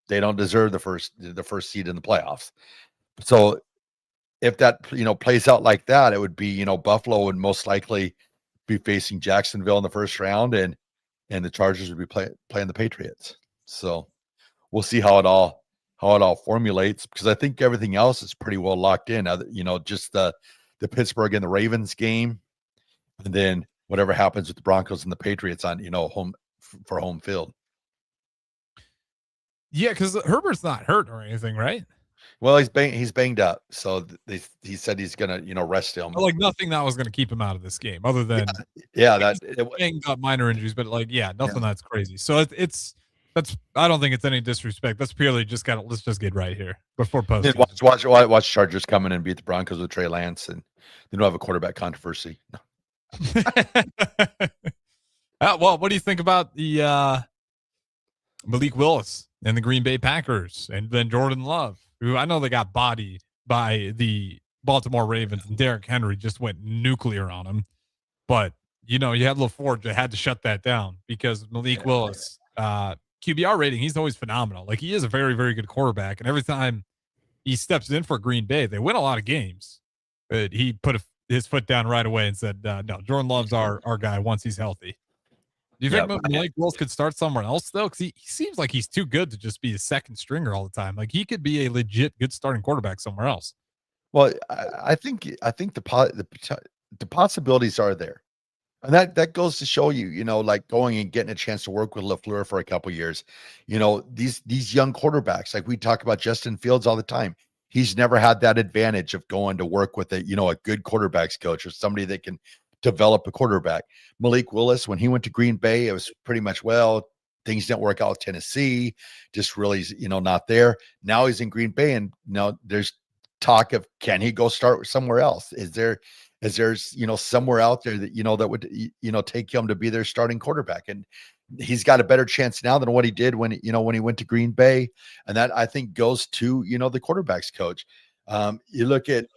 they don't deserve the first seed in the playoffs. So if that, plays out like that, it would be, Buffalo would most likely be facing Jacksonville in the first round, and the Chargers would be playing the Patriots. So we'll see how it all formulates, because I think everything else is pretty well locked in. Just the Pittsburgh and the Ravens game, and then whatever happens with the Broncos and the Patriots on home field. Yeah, because Herbert's not hurt or anything, right? Well, he's banged up, so he said he's gonna rest him. Like nothing that was gonna keep him out of this game, other than banged up minor injuries, but nothing that's crazy. So I don't think it's any disrespect. That's purely just let's just get right here before post. Watch Chargers come in and beat the Broncos with Trey Lance, and they don't have a quarterback controversy. No. Well, what do you think about the Malik Willis and the Green Bay Packers, and then Jordan Love, who I know they got bodied by the Baltimore Ravens, and Derrick Henry just went nuclear on him. But, you had LaForge that had to shut that down, because Malik Willis, QBR rating, he's always phenomenal. Like, he is a very, very good quarterback. And every time he steps in for Green Bay, they win a lot of games. But he put his foot down right away and said, no, Jordan Love's our guy once he's healthy. Do you think Malik Willis could start somewhere else though? Because he seems like he's too good to just be a second stringer all the time. Like he could be a legit good starting quarterback somewhere else. Well, I think the possibilities are there. And that goes to show you, like going and getting a chance to work with LaFleur for a couple years. These young quarterbacks, like we talk about Justin Fields all the time. He's never had that advantage of going to work with a good quarterbacks coach or somebody that can develop a quarterback. Malik Willis, when he went to Green Bay, it was pretty much, things didn't work out with Tennessee, just really, not there. Now he's in Green Bay, and now there's talk of, can he go start somewhere else? Is there somewhere out there that that would take him to be their starting quarterback? And he's got a better chance now than what he did when he went to Green Bay. And that, I think, goes to the quarterbacks coach. You look at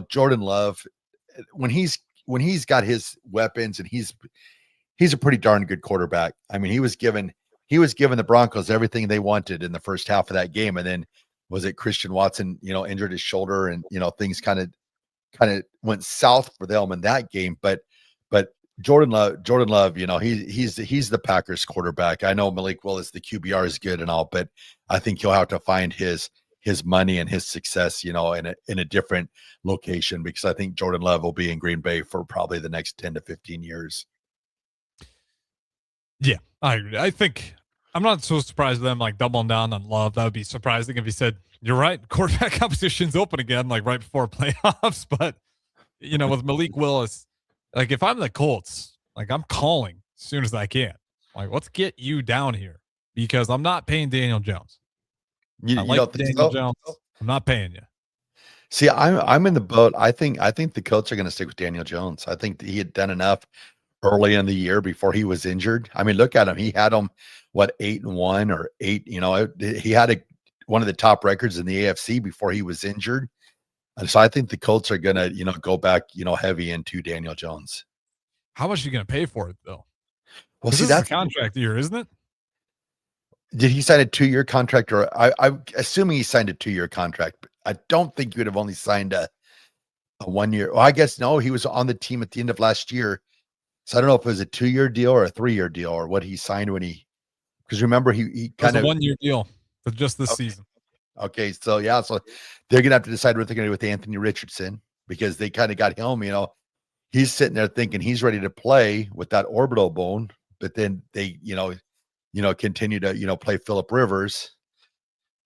Jordan Love, when he's got his weapons, and he's a pretty darn good quarterback. I mean, he was given the Broncos everything they wanted in the first half of that game, and then was it Christian Watson injured his shoulder, and things kind of went south for them in that game. But Jordan Love, he's the Packers quarterback. I know Malik Willis, the QBR is good and all, but I think he'll have to find his money and his success, in a different location, because I think Jordan Love will be in Green Bay for probably the next 10 to 15 years. Yeah, I agree. I think I'm not so surprised with them like doubling down on Love. That would be surprising if he said, you're right, quarterback competition's open again, like right before playoffs. But, with Malik Willis, like if I'm the Colts, like I'm calling as soon as I can. Like, let's get you down here, because I'm not paying Daniel Jones. I like Daniel Jones. I'm not paying you. See, I'm in the boat. I think the Colts are going to stick with Daniel Jones. I think that he had done enough early in the year before he was injured. I mean, look at him. He had him 8-1 or 8. He had one of the top records in the AFC before he was injured. And so I think the Colts are going to go back heavy into Daniel Jones. How much are you going to pay for it though? Well, see, that's a contract year, isn't it? Did he sign a 2-year contract, or I'm assuming he signed a 2-year contract? But I don't think he would have only signed a 1-year. Well, I guess no, he was on the team at the end of last year. So I don't know if it was a 2-year deal or a 3-year deal, or what he signed because remember he kind of 1-year deal for just this season. Okay. So so they're going to have to decide what they're going to do with Anthony Richardson, because they kind of got him, he's sitting there thinking he's ready to play with that orbital bone, but then they, continue to, play Phillip Rivers.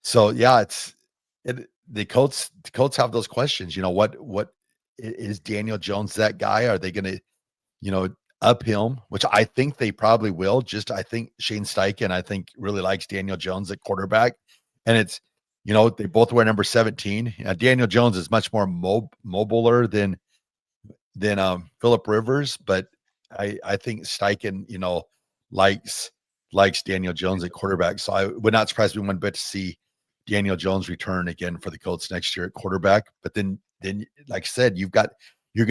So the Colts have those questions, what is Daniel Jones that guy? Are they going to, up him, which I think they probably will. I think Shane Steichen, I think, really likes Daniel Jones at quarterback. And it's, they both wear number 17. Daniel Jones is much more mobiler than Phillip Rivers, but I think Steichen, likes Daniel Jones at quarterback. So I would not surprise me one bit to see Daniel Jones return again for the Colts next year at quarterback. But then like I said, you're going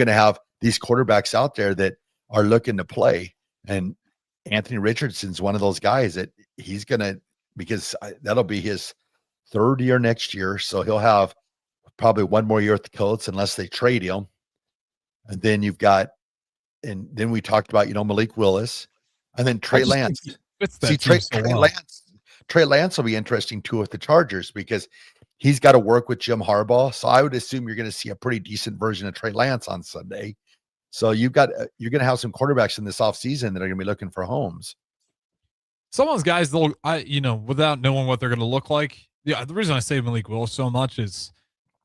to have these quarterbacks out there that are looking to play, and Anthony Richardson's one of those guys that he's going to, because that'll be his 3rd year next year. So he'll have probably one more year at the Colts unless they trade him. And then then we talked about, Malik Willis, and then Trey Lance. See, Trey Lance will be interesting too with the Chargers, because he's got to work with Jim Harbaugh. So I would assume you're going to see a pretty decent version of Trey Lance on Sunday. So you're going to have some quarterbacks in this offseason that are going to be looking for homes. Some of those guys, without knowing what they're going to look like. Yeah, the reason I say Malik Willis so much is,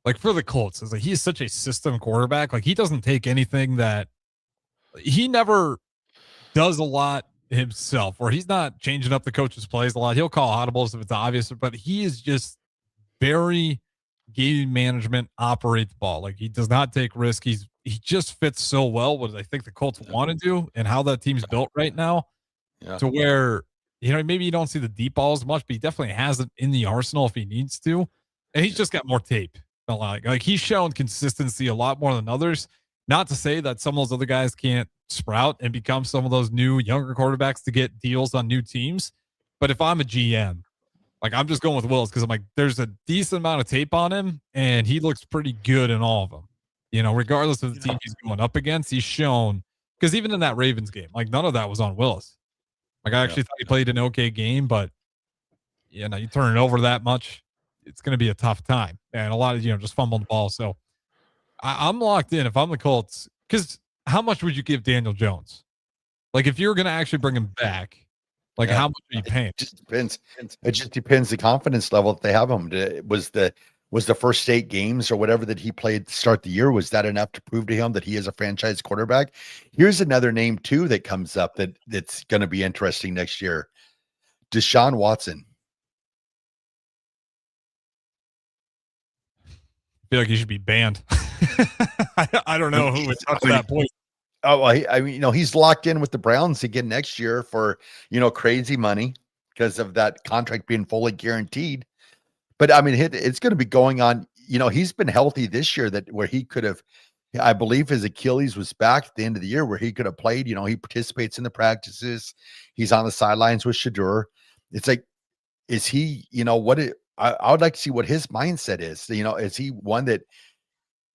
like, for the Colts, is like he's such a system quarterback. Like, he doesn't take anything that he never does a lot himself, or he's not changing up the coach's plays a lot. He'll call audibles if it's obvious, but he is just very game management, operate the ball. Like, he does not take risk. He just fits so well what I think the Colts want to do and how that team's built right now, to where, maybe you don't see the deep balls much, but he definitely has it in the arsenal if he needs to. And he's just got more tape. Like he's shown consistency a lot more than others. Not to say that some of those other guys can't sprout and become some of those new younger quarterbacks to get deals on new teams. But if I'm a GM, like, I'm just going with Willis, because I'm like, there's a decent amount of tape on him, and he looks pretty good in all of them. regardless of the team he's going up against, he's shown, because even in that Ravens game, like none of that was on Willis. Like I actually thought he played an okay game, but you turn it over that much, it's going to be a tough time. And a lot of, just fumbled the ball. So I'm locked in if I'm the Colts, because how much would you give Daniel Jones? Like if you're going to actually bring him back, like how much are you paying? It just depends. It just depends the confidence level that they have him. Was the first 8 games or whatever that he played to start the year, was that enough to prove to him that he is a franchise quarterback? Here's another name too that comes up that's going to be interesting next year. Deshaun Watson. I feel like he should be banned. I don't know who would touch that point. Oh, I mean, he's locked in with the Browns again next year for, crazy money because of that contract being fully guaranteed. But I mean, it's going to be going on. He's been healthy this year where he could have, I believe his Achilles was back at the end of the year where he could have played. He participates in the practices. He's on the sidelines with Shadur. It's like, is he, I would like to see what his mindset is. Is he one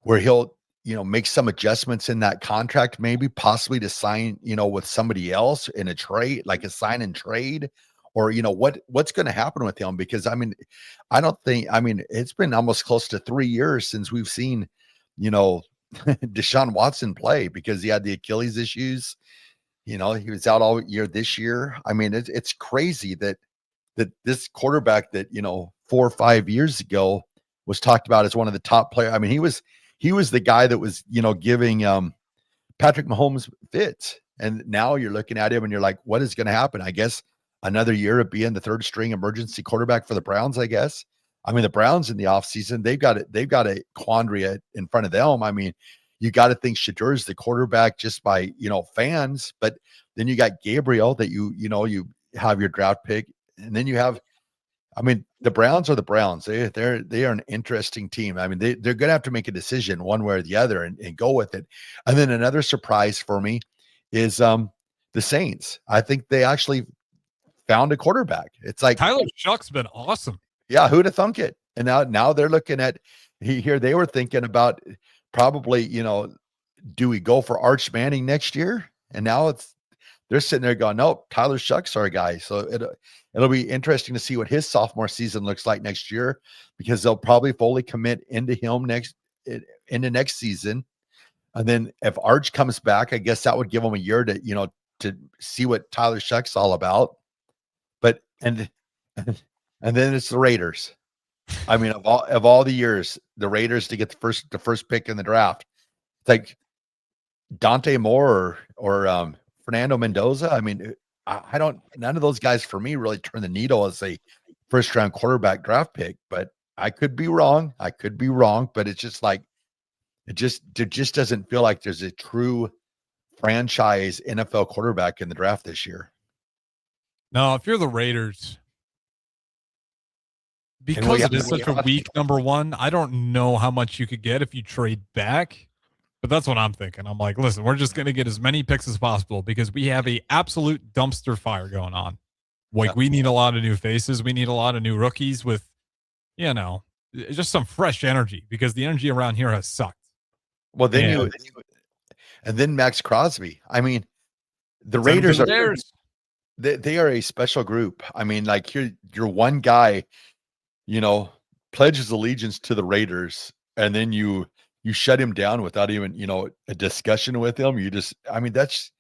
where he'll, make some adjustments in that contract, maybe possibly to sign, with somebody else in a trade, like a sign and trade, or, what's going to happen with him? Because it's been almost close to 3 years since we've seen, Deshaun Watson play because he had the Achilles issues. He was out all year this year. I mean, it's crazy that this quarterback that, 4 or 5 years ago was talked about as one of the top players. I mean, he was the guy that was, giving Patrick Mahomes fits. And now you're looking at him and you're like, what is going to happen? I guess another year of being the third string emergency quarterback for the Browns, I guess. I mean, the Browns in the offseason, they've got a quandary in front of them. I mean, you got to think Shadur's the quarterback just by, fans, but then you got Gabriel that you have your draft pick. And then you have, the Browns are the Browns. They are an interesting team. I mean, they're going to have to make a decision one way or the other and go with it. And then another surprise for me is the Saints. I think they actually found a quarterback. It's like Tyler Shuck's been awesome. Yeah, who'd have thunk it? And now they're looking at here. They were thinking about probably, do we go for Arch Manning next year? And now they're sitting there going, nope, Tyler Shuck's our guy. So it'll be interesting to see what his sophomore season looks like next year, because they'll probably fully commit into him into next season. And then if Arch comes back, I guess that would give him a year to see what Tyler Shuck's all about. But and then it's the Raiders. I mean, of all the years, the Raiders to get the first pick in the draft. It's like Dante Moore or Fernando Mendoza. I mean, none of those guys for me really turn the needle as a first round quarterback draft pick, but I could be wrong. But it's just like, it just doesn't feel like there's a true franchise NFL quarterback in the draft this year. No, if you're the Raiders, because it is such a weak number one, I don't know how much you could get if you trade back. But that's what I'm thinking. I'm like, listen, we're just going to get as many picks as possible because we have a absolute dumpster fire going on. Like, we need a lot of new faces. We need a lot of new rookies with, just some fresh energy, because the energy around here has sucked. Well, then and then Max Crosby. I mean, the Raiders they are a special group. I mean, like you're one guy, pledges allegiance to the Raiders, and then you shut him down without even, a discussion with him. That's,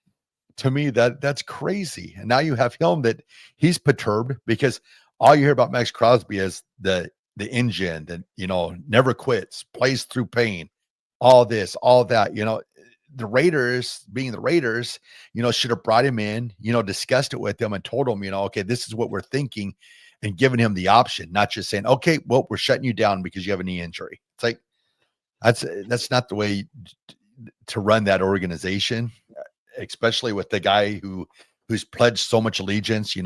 to me, that's crazy. And now you have him that he's perturbed because all you hear about Max Crosby is the engine that, never quits, plays through pain, all this, all that, the Raiders being the Raiders, should have brought him in, discussed it with him and told him, okay, this is what we're thinking, and given him the option, not just saying, okay, well, we're shutting you down because you have a knee injury. It's like, that's not the way to run that organization, especially with the guy who's pledged so much allegiance,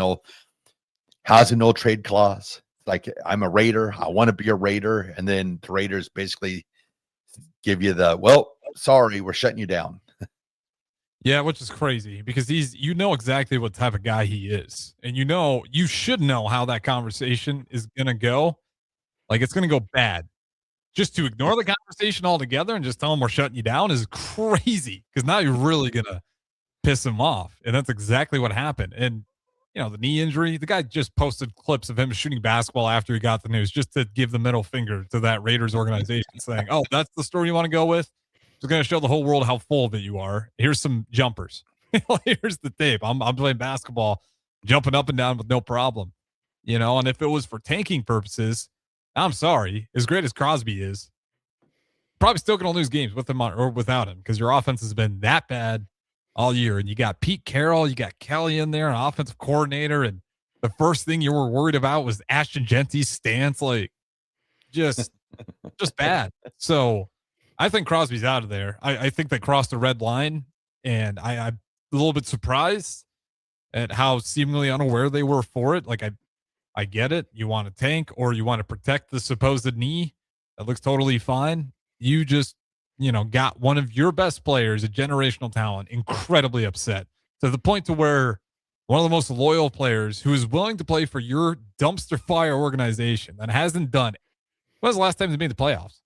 has a no trade clause. Like, I'm a Raider, I want to be a Raider. And then the Raiders basically give you well, sorry, we're shutting you down. Yeah, which is crazy because he's, exactly what type of guy he is. And you should know how that conversation is going to go. Like, it's going to go bad. just to ignore the conversation altogether and just tell him we're shutting you down is crazy, because now you're really going to piss him off. And that's exactly what happened. And, the knee injury, the guy just posted clips of him shooting basketball after he got the news, just to give the middle finger to that Raiders organization, saying, oh, that's the story you want to go with? Just going to show the whole world how full of it you are. Here's some jumpers. Here's the tape. I'm playing basketball, jumping up and down with no problem. And if it was for tanking purposes, I'm sorry, as great as Crosby is, probably still going to lose games with him or without him, because your offense has been that bad all year. And you got Pete Carroll, you got Kelly in there, an offensive coordinator. And the first thing you were worried about was Ashton Genty's stance. Like, just bad. So I think Crosby's out of there. I think they crossed the red line, and I'm a little bit surprised at how seemingly unaware they were for it. Like, I get it. You want to tank or you want to protect the supposed knee. That looks totally fine. You just, got one of your best players, a generational talent, incredibly upset to the point to where one of the most loyal players who is willing to play for your dumpster fire organization that hasn't done it. When was the last time they made the playoffs?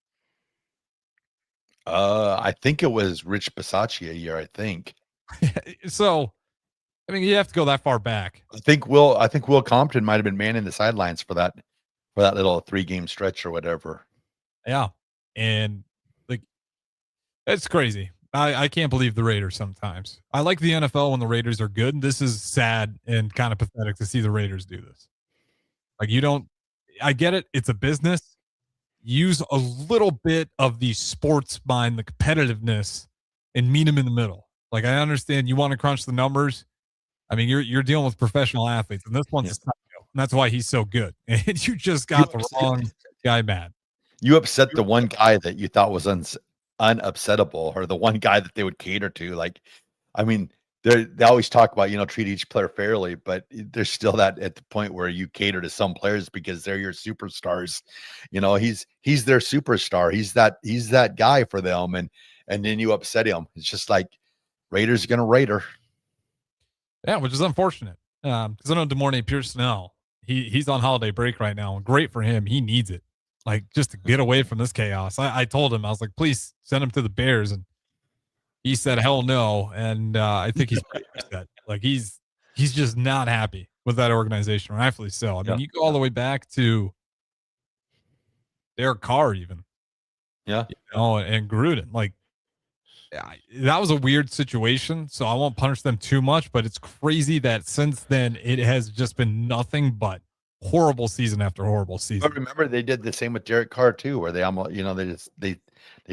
I think it was Rich Bisaccia a year, I think. So, you have to go that far back. I think Will Compton might have been manning the sidelines for that little 3-game stretch or whatever. Yeah. And it's crazy. I can't believe the Raiders sometimes. I like the NFL when the Raiders are good. This is sad and kind of pathetic to see the Raiders do this. Like, I get it. It's a business. Use a little bit of the sports mind, the competitiveness, and meet them in the middle. Like, I understand you want to crunch the numbers. You're dealing with professional athletes, and this one's a psycho, and that's why he's so good. And you just got the wrong guy mad. You upset the one guy that you thought was unupsettable, or the one guy that they would cater to. Like, they always talk about, treat each player fairly, but there's still that at the point where you cater to some players because they're your superstars. He's their superstar. He's that guy for them. And then you upset him. It's just like Raiders are going to Raider. Yeah, which is unfortunate. Because I know DeMornay Pierce-Snell, he's on holiday break right now, and great for him. He needs it, like, just to get away from this chaos. I told him, I was like, please send him to the Bears, and he said, hell no. And I think he's pretty upset. Like, he's just not happy with that organization, rightfully so. You go all the way back to Derek Carr, even. Yeah. And Gruden. Like, that was a weird situation, so I won't punish them too much, but it's crazy that since then it has just been nothing but horrible season after horrible season. But remember, they did the same with Derek Carr too, where they almost, they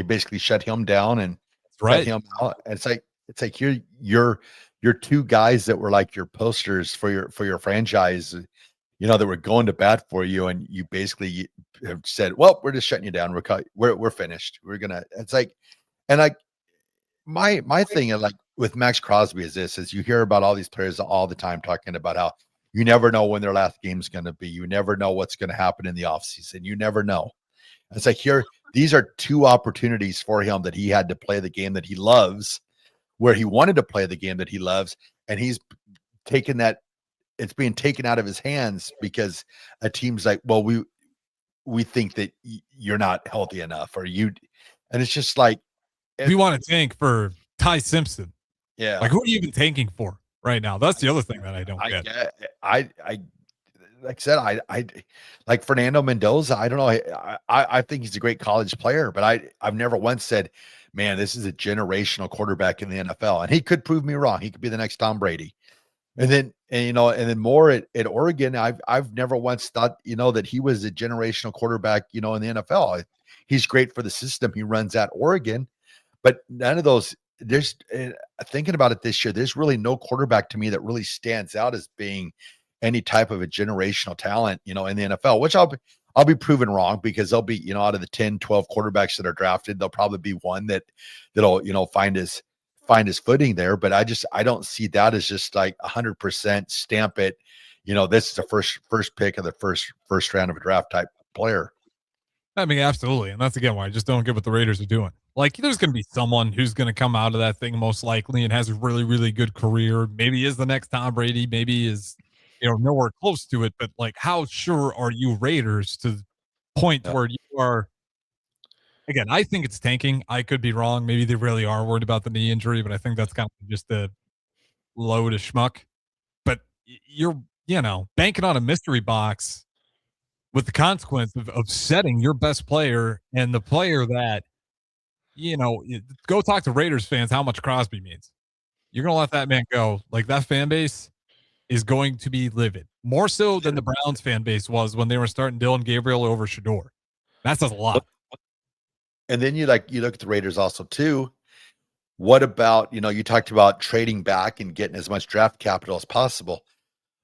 basically shut him down and shut him out. And it's like you're two guys that were like your posters for your franchise, that were going to bat for you, and you basically have said, well, we're just shutting you down. We're finished. We're gonna. It's like, and my thing, like with Max Crosby, is you hear about all these players all the time talking about how you never know when their last game is going to be. You never know what's going to happen in the offseason. You never know. It's like these are two opportunities for him that he had to play the game that he loves, where he wanted to play the game that he loves, and he's taken that. It's being taken out of his hands because a team's like, well, we think that you're not healthy enough, and it's just like, we want to tank for Ty Simpson. Yeah. Like, who are you even tanking for right now? That's the other thing that I don't get. Like I said, I like Fernando Mendoza. I don't know. I think he's a great college player, but I've never once said, man, this is a generational quarterback in the NFL. And he could prove me wrong. He could be the next Tom Brady. And then more at Oregon, I've never once thought, that he was a generational quarterback, in the NFL. He's great for the system he runs at Oregon. But none of those, there's thinking about it this year, there's really no quarterback to me that really stands out as being any type of a generational talent, in the NFL, which I'll be proven wrong, because they'll be, out of the 10, 12 quarterbacks that are drafted, there'll probably be one that'll find his footing there. But I don't see that as just like 100% stamp it. This is the first pick of the first round of a draft type player. Absolutely. And that's again why I just don't get what the Raiders are doing. Like, there's going to be someone who's going to come out of that thing most likely and has a really, really good career. Maybe is the next Tom Brady. Maybe is, nowhere close to it. But like, how sure are you Raiders to the point where you are again, I think it's tanking. I could be wrong. Maybe they really are worried about the knee injury, but I think that's kind of just a load of schmuck. But you're, banking on a mystery box with the consequence of setting your best player and the player that, go talk to Raiders fans how much Crosby means. You're going to let that man go. Like, that fan base is going to be livid. More so than the Browns fan base was when they were starting Dylan Gabriel over Shador. That says a lot. And then you look at the Raiders also too. What about, you talked about trading back and getting as much draft capital as possible.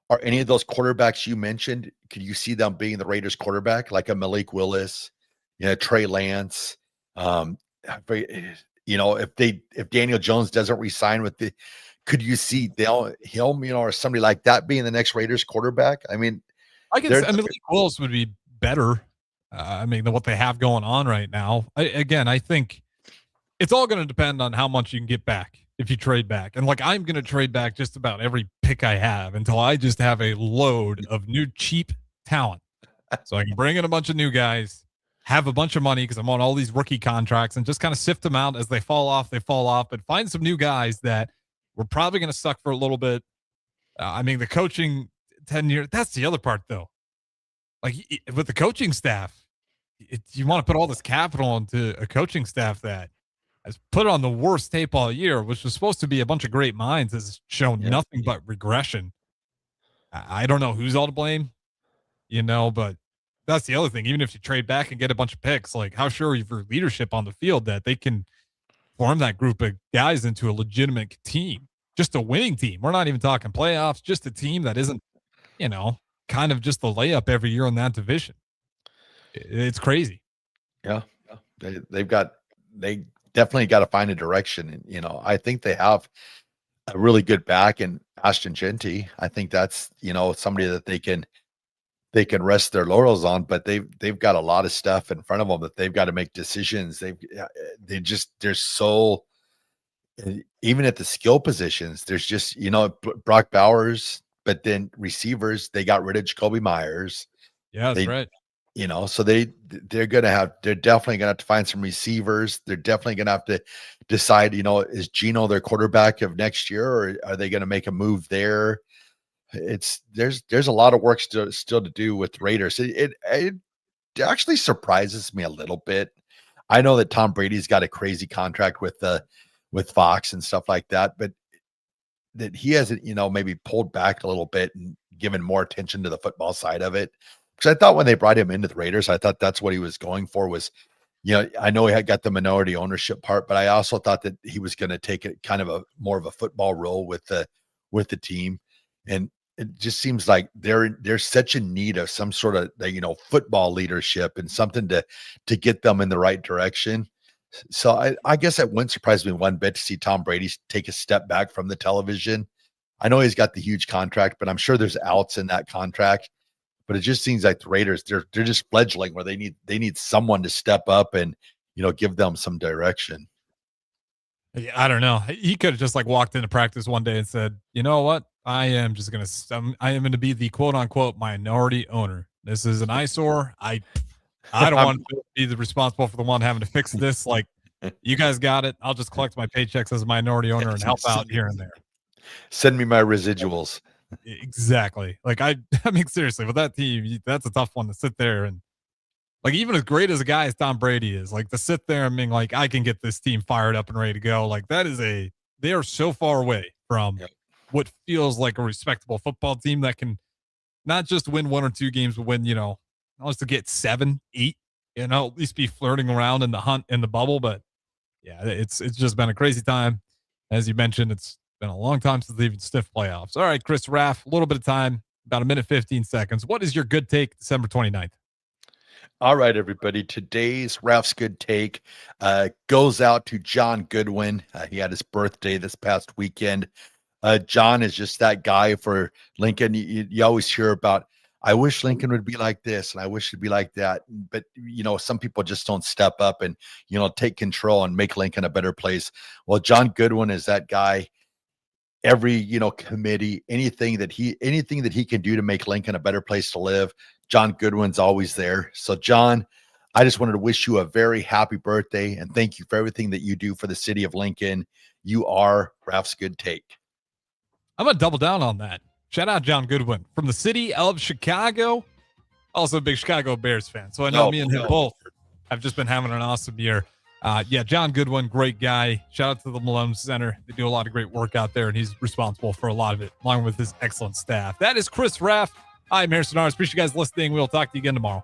Are any of those quarterbacks you mentioned, could you see them being the Raiders quarterback, like a Malik Willis, Trey Lance? If Daniel Jones doesn't resign could you see him, or somebody like that being the next Raiders quarterback? I mean, Malik Willis would be better. Than what they have going on right now. I think it's all going to depend on how much you can get back if you trade back. And I'm going to trade back just about every pick I have until I just have a load of new cheap talent. So I can bring in a bunch of new guys, have a bunch of money because I'm on all these rookie contracts, and just kind of sift them out as they fall off, but find some new guys that we're probably going to suck for a little bit. The coaching tenure, that's the other part though. With the coaching staff, you want to put all this capital into a coaching staff that has put on the worst tape all year, which was supposed to be a bunch of great minds, has shown nothing but regression. I don't know who's all to blame, but that's the other thing. Even if you trade back and get a bunch of picks, how sure are you for leadership on the field that they can form that group of guys into a legitimate team, just a winning team? We're not even talking playoffs, just a team that isn't, kind of just the layup every year in that division. It's crazy. Yeah. They definitely got to find a direction. And, I think they have a really good back in Ashton Genty. I think that's, somebody that they can rest their laurels on, but they've got a lot of stuff in front of them that they've got to make decisions. They're so, even at the skill positions, there's just, Brock Bowers, but then receivers, they got rid of Jacoby Myers. Yeah, that's right. So they're definitely going to have to find some receivers. They're definitely going to have to decide, is Geno their quarterback of next year, or are they going to make a move there? There's a lot of work still to do with Raiders. It actually surprises me a little bit. I know that Tom Brady's got a crazy contract with Fox and stuff like that, but that he hasn't, maybe pulled back a little bit and given more attention to the football side of it. Because I thought when they brought him into the Raiders, I thought that's what he was going for was, I know he had got the minority ownership part, but I also thought that he was going to take it kind of more of a football role with the team. And it just seems like they're such in need of some sort of, football leadership and something to get them in the right direction. So I guess it wouldn't surprise me one bit to see Tom Brady take a step back from the television. I know he's got the huge contract, but I'm sure there's outs in that contract. But it just seems like the Raiders, they're just fledgling where they need someone to step up and, give them some direction. Yeah, I don't know. He could have just walked into practice one day and said, "You know what? I am going to be the quote unquote minority owner. This is an eyesore. I don't want to be the responsible for the one having to fix this. You guys got it. I'll just collect my paychecks as a minority owner and help out here and there. Send me my residuals." Exactly. Seriously, with that team, that's a tough one to sit there and even as great as a guy as Tom Brady is, to sit there and being I can get this team fired up and ready to go. They are so far away from what feels like a respectable football team that can not just win one or two games, but win, not just to get 7, 8, at least be flirting around in the hunt in the bubble. But yeah, it's just been a crazy time. As you mentioned, it's been a long time since they've even stiff playoffs. All right, Chris Raff, a little bit of time, about a minute, 15 seconds. What is your good take December 29th? All right, everybody. Today's Raff's good take goes out to John Goodwin. He had his birthday this past weekend. John is just that guy for Lincoln. You always hear about, I wish Lincoln would be like this and I wish it'd be like that. But, some people just don't step up and, take control and make Lincoln a better place. Well, John Goodwin is that guy. Every, committee, anything that he can do to make Lincoln a better place to live, John Goodwin's always there. So John, I just wanted to wish you a very happy birthday and thank you for everything that you do for the city of Lincoln. You are Raff's Good Take. I'm going to double down on that. Shout out John Goodwin from the city of Chicago. Also a big Chicago Bears fan. So I know me and him both have just been having an awesome year. John Goodwin, great guy. Shout out to the Malone Center. They do a lot of great work out there, and he's responsible for a lot of it, along with his excellent staff. That is Chris Raff. I'm Harrison Arns. Appreciate you guys listening. We'll talk to you again tomorrow.